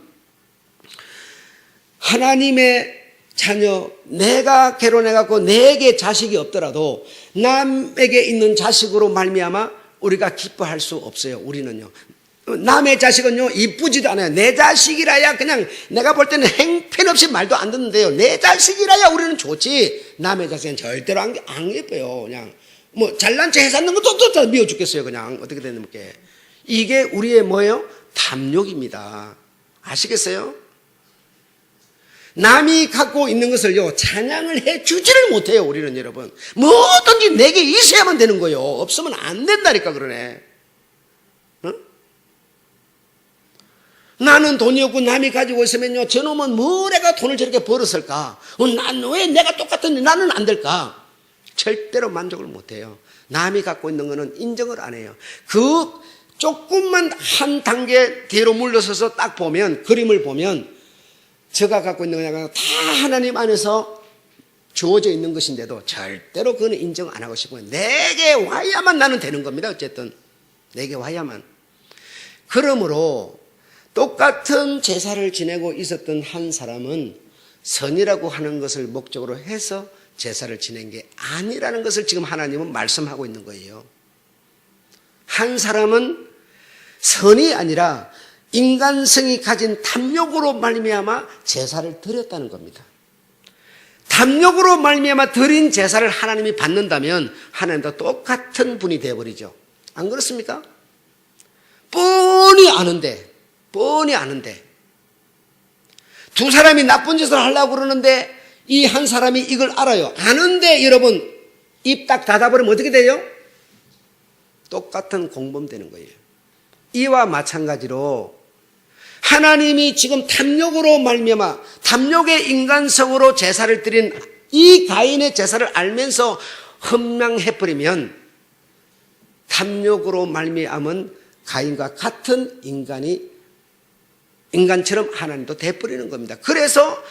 Speaker 1: 하나님의 자녀, 내가 결혼해갖고 내게 자식이 없더라도 남에게 있는 자식으로 말미암아 우리가 기뻐할 수 없어요. 우리는요, 남의 자식은요 이쁘지도 않아요. 내 자식이라야 그냥 내가 볼 때는 행편없이 말도 안 듣는데요, 내 자식이라야 우리는 좋지. 남의 자식은 절대로 안 예뻐요. 그냥 뭐 잘난 체 해샀는 것도 또 미워 죽겠어요. 그냥 어떻게 되는 게. 이게 우리의 뭐예요? 탐욕입니다. 아시겠어요? 남이 갖고 있는 것을요 찬양을 해주지를 못해요. 우리는 여러분, 뭐든지 내게 있어야만 되는 거예요. 없으면 안 된다니까. 그러네. 어? 나는 돈이 없고 남이 가지고 있으면요, 저놈은 뭐래가 돈을 저렇게 벌었을까? 난 왜 내가 똑같은데 나는 안 될까? 절대로 만족을 못해요. 남이 갖고 있는 거는 인정을 안 해요. 그 조금만 한 단계 뒤로 물러서서 딱 보면, 그림을 보면 저가 갖고 있는 거냐, 다 하나님 안에서 주어져 있는 것인데도 절대로 그는 인정 안 하고 싶어요. 내게 와야만 나는 되는 겁니다. 어쨌든 내게 와야만. 그러므로 똑같은 제사를 지내고 있었던 한 사람은 선이라고 하는 것을 목적으로 해서 제사를 지낸 게 아니라는 것을 지금 하나님은 말씀하고 있는 거예요. 한 사람은 선이 아니라 인간성이 가진 탐욕으로 말미암아 제사를 드렸다는 겁니다. 탐욕으로 말미암아 드린 제사를 하나님이 받는다면 하나님도 똑같은 분이 되어버리죠. 안 그렇습니까? 뻔히 아는데 두 사람이 나쁜 짓을 하려고 그러는데 이 한 사람이 이걸 알아요. 아는데 여러분 입 딱 닫아버리면 어떻게 돼요? 똑같은 공범되는 거예요. 이와 마찬가지로 하나님이 지금 탐욕으로 말미암아 탐욕의 인간성으로 제사를 드린 이 가인의 제사를 알면서 흠명해버리면 탐욕으로 말미암은 가인과 같은 인간처럼 하나님도 돼버리는 겁니다. 그래서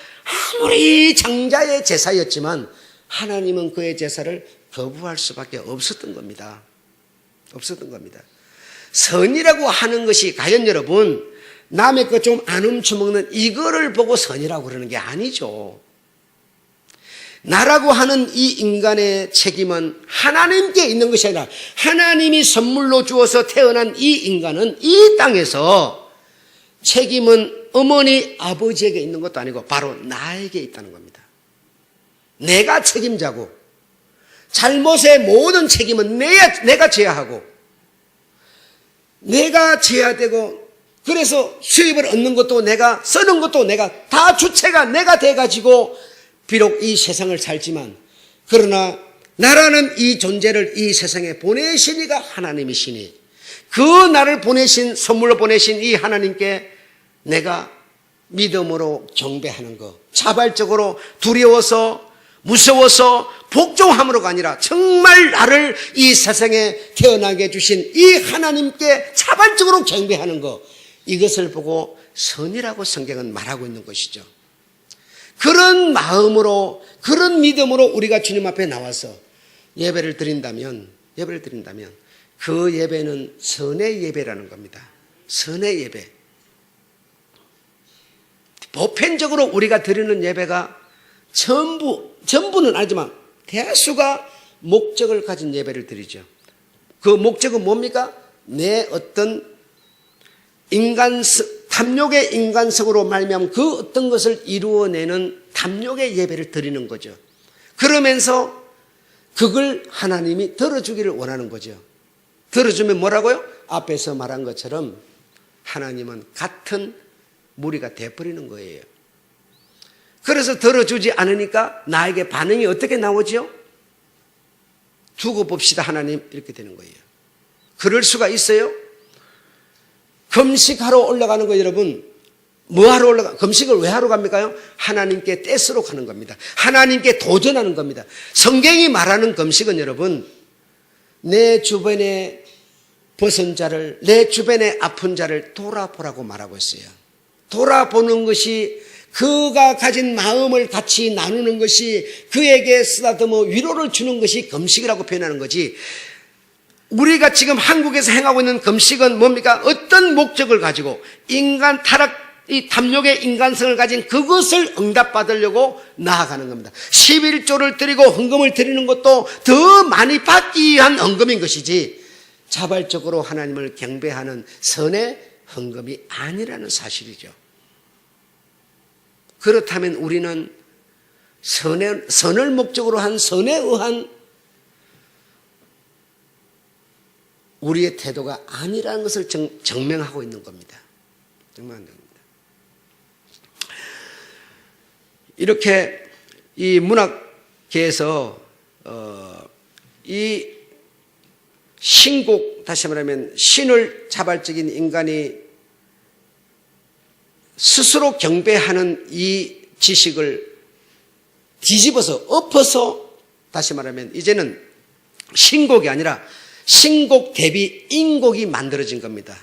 Speaker 1: 아무리 장자의 제사였지만 하나님은 그의 제사를 거부할 수밖에 없었던 겁니다. 선이라고 하는 것이 과연 여러분 남의 것 좀 안 훔쳐먹는 이거를 보고 선이라고 그러는 게 아니죠. 나라고 하는 이 인간의 책임은 하나님께 있는 것이 아니라 하나님이 선물로 주어서 태어난 이 인간은 이 땅에서 책임은 어머니 아버지에게 있는 것도 아니고 바로 나에게 있다는 겁니다. 내가 책임자고 잘못의 모든 책임은 내가 져야 하고 내가 져야 되고 그래서 수입을 얻는 것도 내가 쓰는 것도 내가 다 주체가 내가 돼가지고 비록 이 세상을 살지만 그러나 나라는 이 존재를 이 세상에 보내신 이가 하나님이시니 그 나를 보내신 선물로 보내신 이 하나님께 내가 믿음으로 경배하는 것 자발적으로 두려워서 무서워서 복종함으로가 아니라 정말 나를 이 세상에 태어나게 해주신 이 하나님께 자발적으로 경배하는 것 이것을 보고 선이라고 성경은 말하고 있는 것이죠. 그런 마음으로 그런 믿음으로 우리가 주님 앞에 나와서 예배를 드린다면 그 예배는 선의 예배라는 겁니다. 선의 예배. 보편적으로 우리가 드리는 예배가 전부는 아니지만 대수가 목적을 가진 예배를 드리죠. 그 목적은 뭡니까? 내 어떤 탐욕의 인간성으로 말미암아 그 어떤 것을 이루어내는 탐욕의 예배를 드리는 거죠. 그러면서 그걸 하나님이 들어주기를 원하는 거죠. 들어주면 뭐라고요? 앞에서 말한 것처럼 하나님은 같은 무리가 돼버리는 거예요. 그래서 들어주지 않으니까 나에게 반응이 어떻게 나오죠? 두고 봅시다 하나님 이렇게 되는 거예요. 그럴 수가 있어요? 금식하러 올라가는 거 여러분 뭐하러 금식을 왜 하러 갑니까? 하나님께 떼쓰러 가는 겁니다. 하나님께 도전하는 겁니다. 성경이 말하는 금식은 여러분 내 주변에 벗은 자를 내 주변에 아픈 자를 돌아보라고 말하고 있어요. 돌아보는 것이 그가 가진 마음을 같이 나누는 것이 그에게 쓰다듬어 위로를 주는 것이 금식이라고 표현하는 거지. 우리가 지금 한국에서 행하고 있는 금식은 뭡니까? 어떤 목적을 가지고 인간 이 탐욕의 인간성을 가진 그것을 응답받으려고 나아가는 겁니다. 11조를 드리고 헌금을 드리는 것도 더 많이 받기 위한 헌금인 것이지 자발적으로 하나님을 경배하는 선의 헌금이 아니라는 사실이죠. 그렇다면 우리는 선을 목적으로 한 선에 의한 우리의 태도가 아니라는 것을 증명하고 있는 겁니다. 증명하는 겁니다. 이렇게 이 문학계에서 이 신곡, 다시 말하면 신을 자발적인 인간이 스스로 경배하는 이 지식을 뒤집어서 엎어서 다시 말하면 이제는 신곡이 아니라 신곡 대비 인곡이 만들어진 겁니다.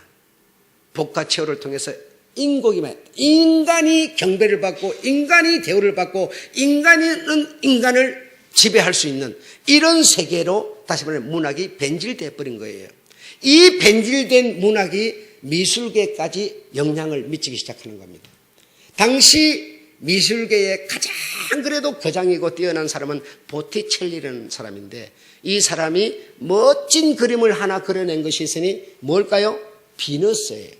Speaker 1: 복가체호를 통해서 인간이 경배를 받고 인간이 대우를 받고 인간은 인간을 지배할 수 있는 이런 세계로 다시 말하면 문학이 변질되어 버린 거예요. 이 변질된 문학이 미술계까지 영향을 미치기 시작하는 겁니다. 당시 미술계의 가장 그래도 거장이고 뛰어난 사람은 보티첼리라는 사람인데, 이 사람이 멋진 그림을 하나 그려낸 것이 있으니 뭘까요? 비너스예요.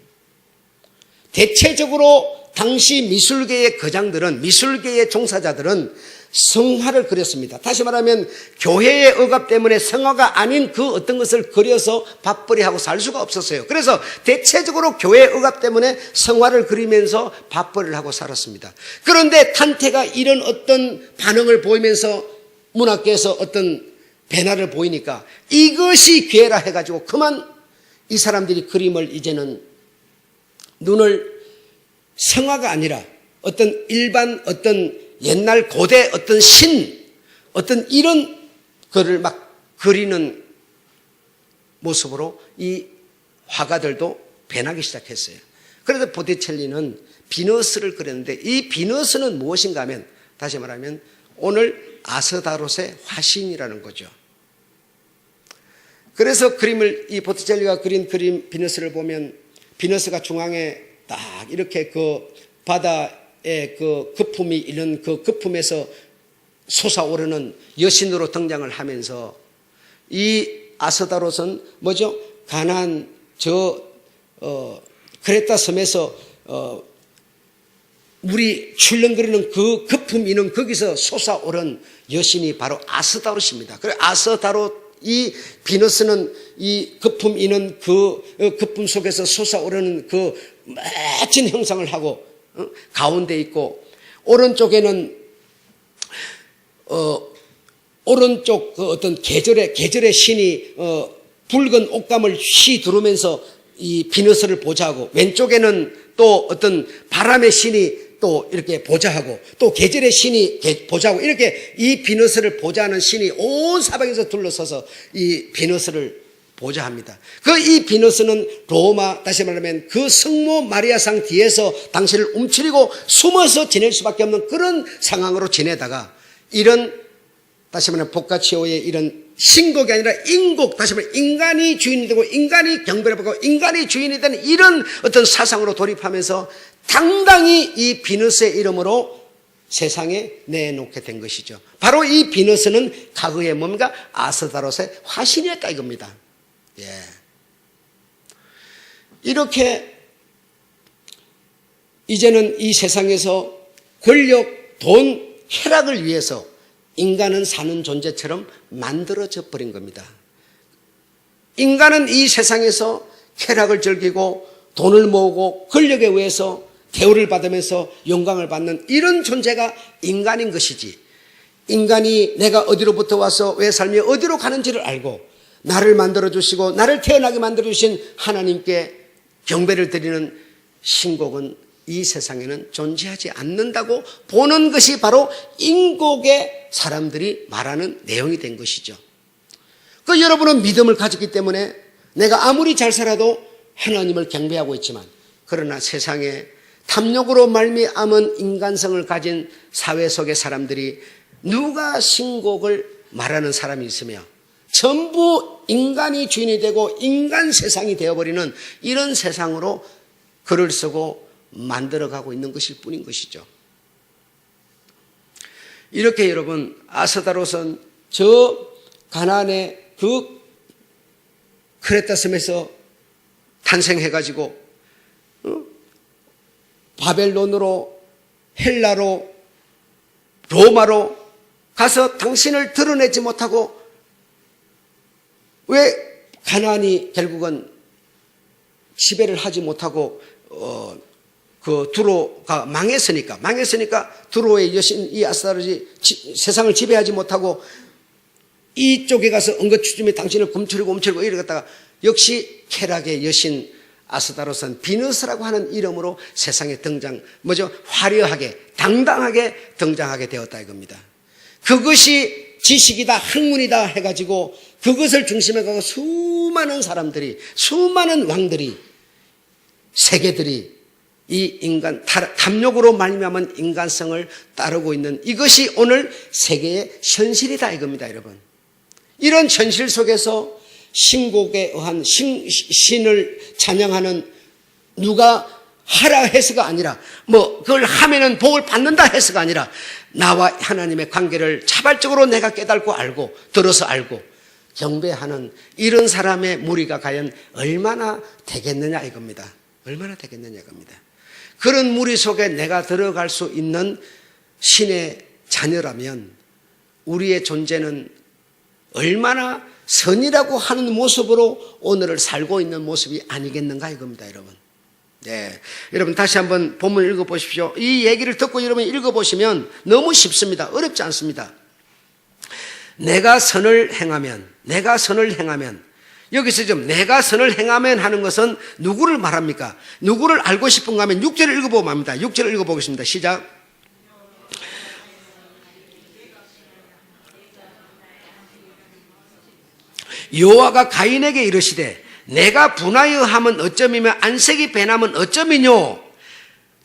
Speaker 1: 대체적으로 당시 미술계의 거장들은, 미술계의 종사자들은 성화를 그렸습니다. 다시 말하면 교회의 억압 때문에 성화가 아닌 그 어떤 것을 그려서 밥벌이하고 살 수가 없었어요. 그래서 대체적으로 교회의 억압 때문에 성화를 그리면서 밥벌이를 하고 살았습니다. 그런데 탄테가 이런 어떤 반응을 보이면서 문학계에서 어떤 변화를 보이니까 이것이 기회라 해가지고 그만 이 사람들이 그림을 이제는 눈을 성화가 아니라 어떤 일반 어떤 옛날 고대 어떤 신, 어떤 이런 거를 막 그리는 모습으로 이 화가들도 변하기 시작했어요. 그래서 보티첼리는 비너스를 그렸는데, 이 비너스는 무엇인가 하면, 다시 말하면 오늘 아스다롯의 화신이라는 거죠. 그래서 그림을, 이 보티첼리가 그린 그림 비너스를 보면, 비너스가 중앙에 딱 이렇게 그 바다의 그 거품이 있는 그 거품에서 솟아오르는 여신으로 등장을 하면서, 이 아스다롯은 뭐죠? 가나안 크레타 섬에서 물이 출렁거리는 그 거품 있는 거기서 솟아오른 여신이 바로 아스다롯입니다. 그래 아스다롯, 이 비너스는 이 거품 있는 그 거품 속에서 솟아오르는 그 멋진 형상을 하고 가운데 있고, 오른쪽에는 오른쪽 그 어떤 계절의 신이 붉은 옷감을 휘두르면서 이 비너스를 보좌하고, 왼쪽에는 또 어떤 바람의 신이 또 이렇게 보좌하고, 또 계절의 신이 보좌하고, 이렇게 이 비너스를 보좌하는 신이 온 사방에서 둘러서서 이 비너스를 보좌합니다. 이 비너스는 로마, 다시 말하면 그 성모 마리아상 뒤에서 당신을 움츠리고 숨어서 지낼 수밖에 없는 그런 상황으로 지내다가, 이런 다시 말하면 보카치오의 이런 신곡이 아니라 인곡, 다시 말하면 인간이 주인이 되고 인간이 경배를 받고 인간이 주인이 되는 이런 어떤 사상으로 돌입하면서 당당히 이 비너스의 이름으로 세상에 내놓게 된 것이죠. 바로 이 비너스는 과거에 뭔가 아스다롯의 화신이었다 이겁니다. 예. 이렇게 이제는 이 세상에서 권력, 돈, 쾌락을 위해서 인간은 사는 존재처럼 만들어져 버린 겁니다. 인간은 이 세상에서 쾌락을 즐기고 돈을 모으고 권력에 의해서 대우를 받으면서 영광을 받는 이런 존재가 인간인 것이지, 인간이 내가 어디로부터 와서 왜 삶이 어디로 가는지를 알고 나를 만들어주시고 나를 태어나게 만들어주신 하나님께 경배를 드리는 신곡은 이 세상에는 존재하지 않는다고 보는 것이 바로 인곡의 사람들이 말하는 내용이 된 것이죠. 여러분은 믿음을 가졌기 때문에 내가 아무리 잘 살아도 하나님을 경배하고 있지만, 그러나 세상에 탐욕으로 말미암은 인간성을 가진 사회 속의 사람들이 누가 신곡을 말하는 사람이 있으며 전부 인간이 주인이 되고 인간 세상이 되어버리는 이런 세상으로 글을 쓰고 만들어가고 있는 것일 뿐인 것이죠. 이렇게 여러분, 아스다롯은 저 가나안의 그 크레타 섬에서 탄생해가지고 바벨론으로, 헬라로, 로마로 가서 당신을 드러내지 못하고, 왜 가나안이 결국은 지배를 하지 못하고 그 두로가 망했으니까 두로의 여신 이 아스다롯이 세상을 지배하지 못하고 이쪽에 가서 은거추춤이 당신을 움츠리고 이래 갔다가 역시 쾌락의 여신 아스다롯은 비너스라고 하는 이름으로 세상에 화려하게 당당하게 등장하게 되었다 이겁니다. 그것이 지식이다, 학문이다 해가지고 그것을 중심에 가고 수많은 사람들이, 수많은 왕들이, 세계들이 이 인간 탐욕으로 말미암은 인간성을 따르고 있는 이것이 오늘 세계의 현실이다 이겁니다, 여러분. 이런 현실 속에서 신곡에 의한 신을 찬양하는 누가 하라 해서가 아니라 뭐 그걸 하면은 복을 받는다 해서가 아니라 나와 하나님의 관계를 자발적으로 내가 깨닫고 알고 들어서 알고 경배하는 이런 사람의 무리가 과연 얼마나 되겠느냐 이겁니다. 얼마나 되겠느냐 이겁니다. 그런 무리 속에 내가 들어갈 수 있는 신의 자녀라면 우리의 존재는 얼마나 선이라고 하는 모습으로 오늘을 살고 있는 모습이 아니겠는가 이겁니다, 여러분. 네, 여러분 다시 한번 본문 읽어보십시오. 이 얘기를 듣고 여러분 읽어보시면 너무 쉽습니다. 어렵지 않습니다. 내가 선을 행하면 여기서 좀 내가 선을 행하면 하는 것은 누구를 말합니까? 누구를 알고 싶은가 하면 6절을 읽어보면 합니다. 6절을 읽어보겠습니다. 시작. 여호와가 가인에게 이르시되 내가 분하여 함은 어쩌미며 안색이 배남은 어쩌미뇨.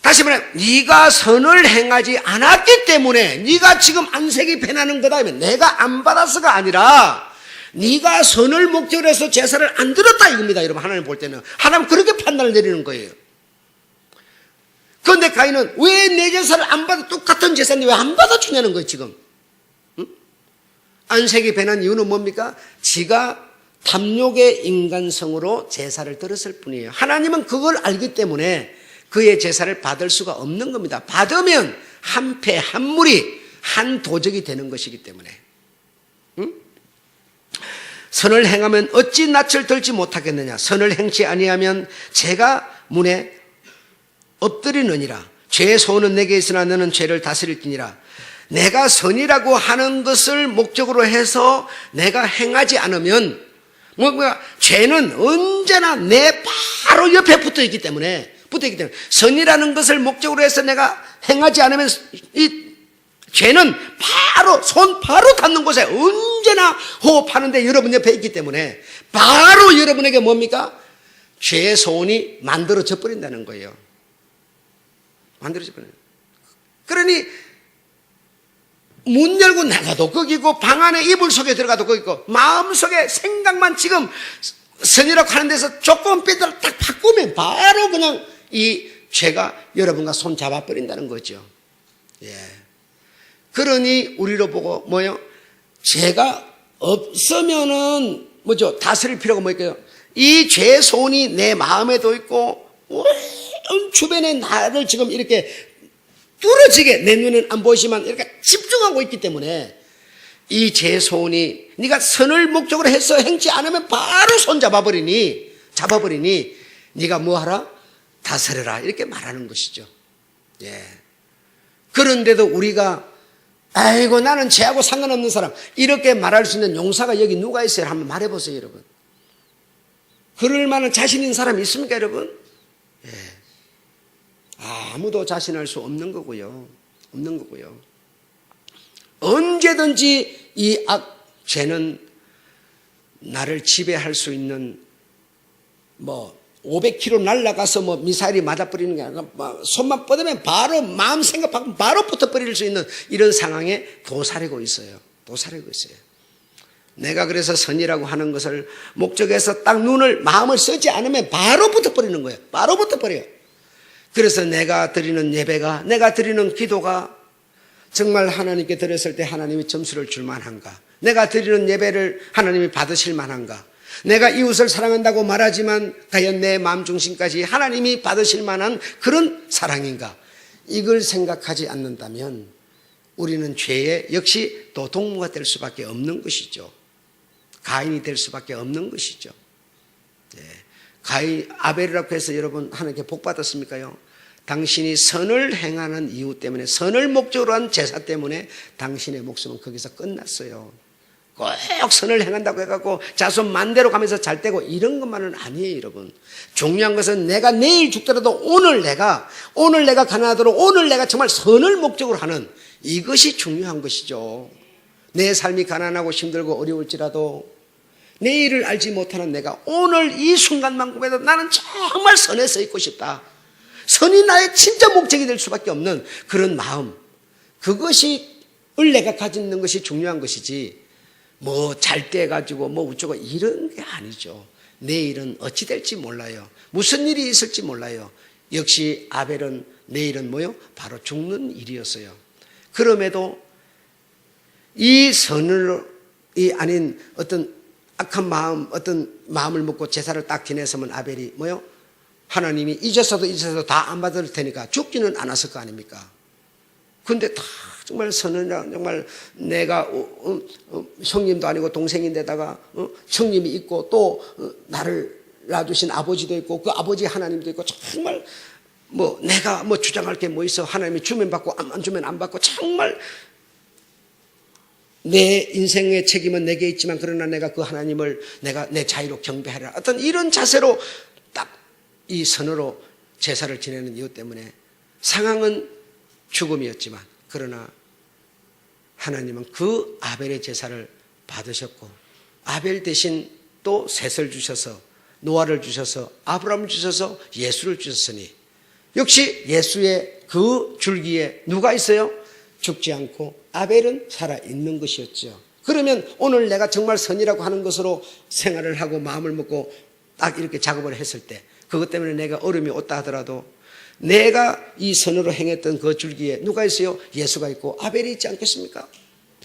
Speaker 1: 다시 말해 네가 선을 행하지 않았기 때문에 네가 지금 안색이 배나는 거다 하면 내가 안 받아서가 아니라 네가 선을 목적으로 해서 제사를 안 드렸다 이겁니다. 여러분 하나님 볼 때는 하나님 그렇게 판단을 내리는 거예요. 그런데 가인은 왜 내 제사를 안 받아 똑같은 제사인데 왜 안 받아주냐는 거예요 지금. 응? 안색이 배난 이유는 뭡니까? 지가 탐욕의 인간성으로 제사를 드렸을 뿐이에요. 하나님은 그걸 알기 때문에 그의 제사를 받을 수가 없는 겁니다. 받으면 한 패, 한 무리, 한 도적이 되는 것이기 때문에. 응? 선을 행하면 어찌 낯을 들지 못하겠느냐. 선을 행치 아니하면 제가 문에 엎드리느니라. 죄의 소원은 내게 있으나 너는 죄를 다스릴지니라. 내가 선이라고 하는 것을 목적으로 해서 내가 행하지 않으면 죄는 언제나 내 바로 옆에 붙어 있기 때문에 선이라는 것을 목적으로 해서 내가 행하지 않으면 이 죄는 손 바로 닿는 곳에 언제나 호흡하는데 여러분 옆에 있기 때문에 바로 여러분에게 뭡니까? 죄의 소원이 만들어져 버린다는 거예요. 만들어져 버려요. 그러니 문 열고 나가도 거기고 방 안에 이불 속에 들어가도 거기고 마음속에 생각만 지금 선이라고 하는 데서 조금 삐뚤어 딱 바꾸면 바로 그냥 이 죄가 여러분과 손 잡아버린다는 거죠. 예. 그러니 우리로 보고 뭐요? 죄가 없으면은 뭐죠? 다스릴 필요가 뭐 있겠어요? 이 죄의 소원이 내 마음에도 있고 온 주변에 나를 지금 이렇게 뚫어지게 내 눈에는 안 보이지만 이렇게 집중하고 있기 때문에 이 죄의 소원이 네가 선을 목적으로 해서 행치 않으면 바로 손 잡아버리니 네가 뭐하라? 다스려라 이렇게 말하는 것이죠. 예. 그런데도 우리가 아이고 나는 죄하고 상관없는 사람 이렇게 말할 수 있는 용사가 여기 누가 있어요? 한번 말해보세요 여러분. 그럴 만한 자신 있는 사람이 있습니까 여러분? 예. 아무도 자신할 수 없는 거고요. 언제든지 이 죄는 나를 지배할 수 있는 500km 날아가서 미사일이 맞아버리는 게 아니라 손만 뻗으면 바로 마음 생각하고 바로 붙어버릴 수 있는 이런 상황에 도사리고 있어요. 내가 그래서 선이라고 하는 것을 목적해서 딱 마음을 쓰지 않으면 바로 붙어버리는 거예요. 바로 붙어버려요. 그래서 내가 드리는 예배가, 내가 드리는 기도가 정말 하나님께 드렸을 때 하나님이 점수를 줄 만한가? 내가 드리는 예배를 하나님이 받으실 만한가? 내가 이웃을 사랑한다고 말하지만 과연 내 마음 중심까지 하나님이 받으실 만한 그런 사랑인가? 이걸 생각하지 않는다면 우리는 죄에 역시 또 동무가 될 수밖에 없는 것이죠. 가인이 될 수밖에 없는 것이죠. 아벨이라고 해서 여러분 하나님께 복 받았습니까요? 당신이 선을 행하는 이유 때문에 선을 목적으로 한 제사 때문에 당신의 목숨은 거기서 끝났어요. 꼭 선을 행한다고 해갖고 자손 만대로 가면서 잘 되고 이런 것만은 아니에요 여러분. 중요한 것은 내가 내일 죽더라도 오늘 내가 가난하도록 오늘 내가 정말 선을 목적으로 하는 이것이 중요한 것이죠. 내 삶이 가난하고 힘들고 어려울지라도 내일을 알지 못하는 내가 오늘 이 순간만큼에도 나는 정말 선에 서 있고 싶다. 선이 나의 진짜 목적이 될 수밖에 없는 그런 마음. 그것이 내가 가지고 있는 것이 중요한 것이지 잘 때 가지고 어쩌고 이런 게 아니죠. 내일은 어찌 될지 몰라요. 무슨 일이 있을지 몰라요. 역시 아벨은 내일은 뭐요? 바로 죽는 일이었어요. 그럼에도 이 선이 아닌 어떤 악한 마음, 어떤 마음을 먹고 제사를 딱 지냈으면 아벨이 뭐요? 하나님이 잊어서도 다 안 받을 테니까 죽지는 않았을 거 아닙니까? 근데 다 정말 선언이라 정말 내가 형님도 아니고 동생인데다가 형님이 있고 또 나를 낳아주신 아버지도 있고 그 아버지 하나님도 있고 정말 뭐 내가 뭐 주장할 게 뭐 있어. 하나님이 주면 받고 안 주면 안 받고 정말 내 인생의 책임은 내게 있지만 그러나 내가 그 하나님을 내가 내 자유로 경배하라. 어떤 이런 자세로 딱 이 선으로 제사를 지내는 이유 때문에 상황은 죽음이었지만 그러나 하나님은 그 아벨의 제사를 받으셨고 아벨 대신 또 셋을 주셔서 노아를 주셔서 아브라함을 주셔서 예수를 주셨으니 역시 예수의 그 줄기에 누가 있어요? 죽지 않고 아벨은 살아있는 것이었죠. 그러면 오늘 내가 정말 선이라고 하는 것으로 생활을 하고 마음을 먹고 딱 이렇게 작업을 했을 때 그것 때문에 내가 어려움이 왔다 하더라도 내가 이 선으로 행했던 그 줄기에 누가 있어요? 예수가 있고 아벨이 있지 않겠습니까?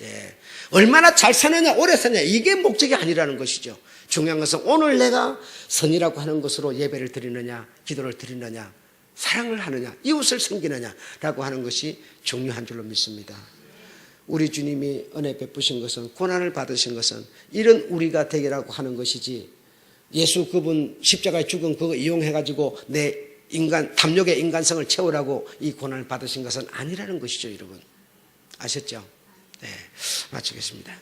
Speaker 1: 예. 얼마나 잘 사느냐 오래 사느냐 이게 목적이 아니라는 것이죠. 중요한 것은 오늘 내가 선이라고 하는 것으로 예배를 드리느냐 기도를 드리느냐 사랑을 하느냐 이웃을 섬기느냐라고 하는 것이 중요한 줄로 믿습니다. 우리 주님이 은혜 베푸신 것은 고난을 받으신 것은 이런 우리가 되기라고 하는 것이지 예수 그분 십자가에 죽은 그거 이용해가지고 내 탐욕의 인간성을 채우라고 이 고난을 받으신 것은 아니라는 것이죠. 여러분 아셨죠? 네, 마치겠습니다.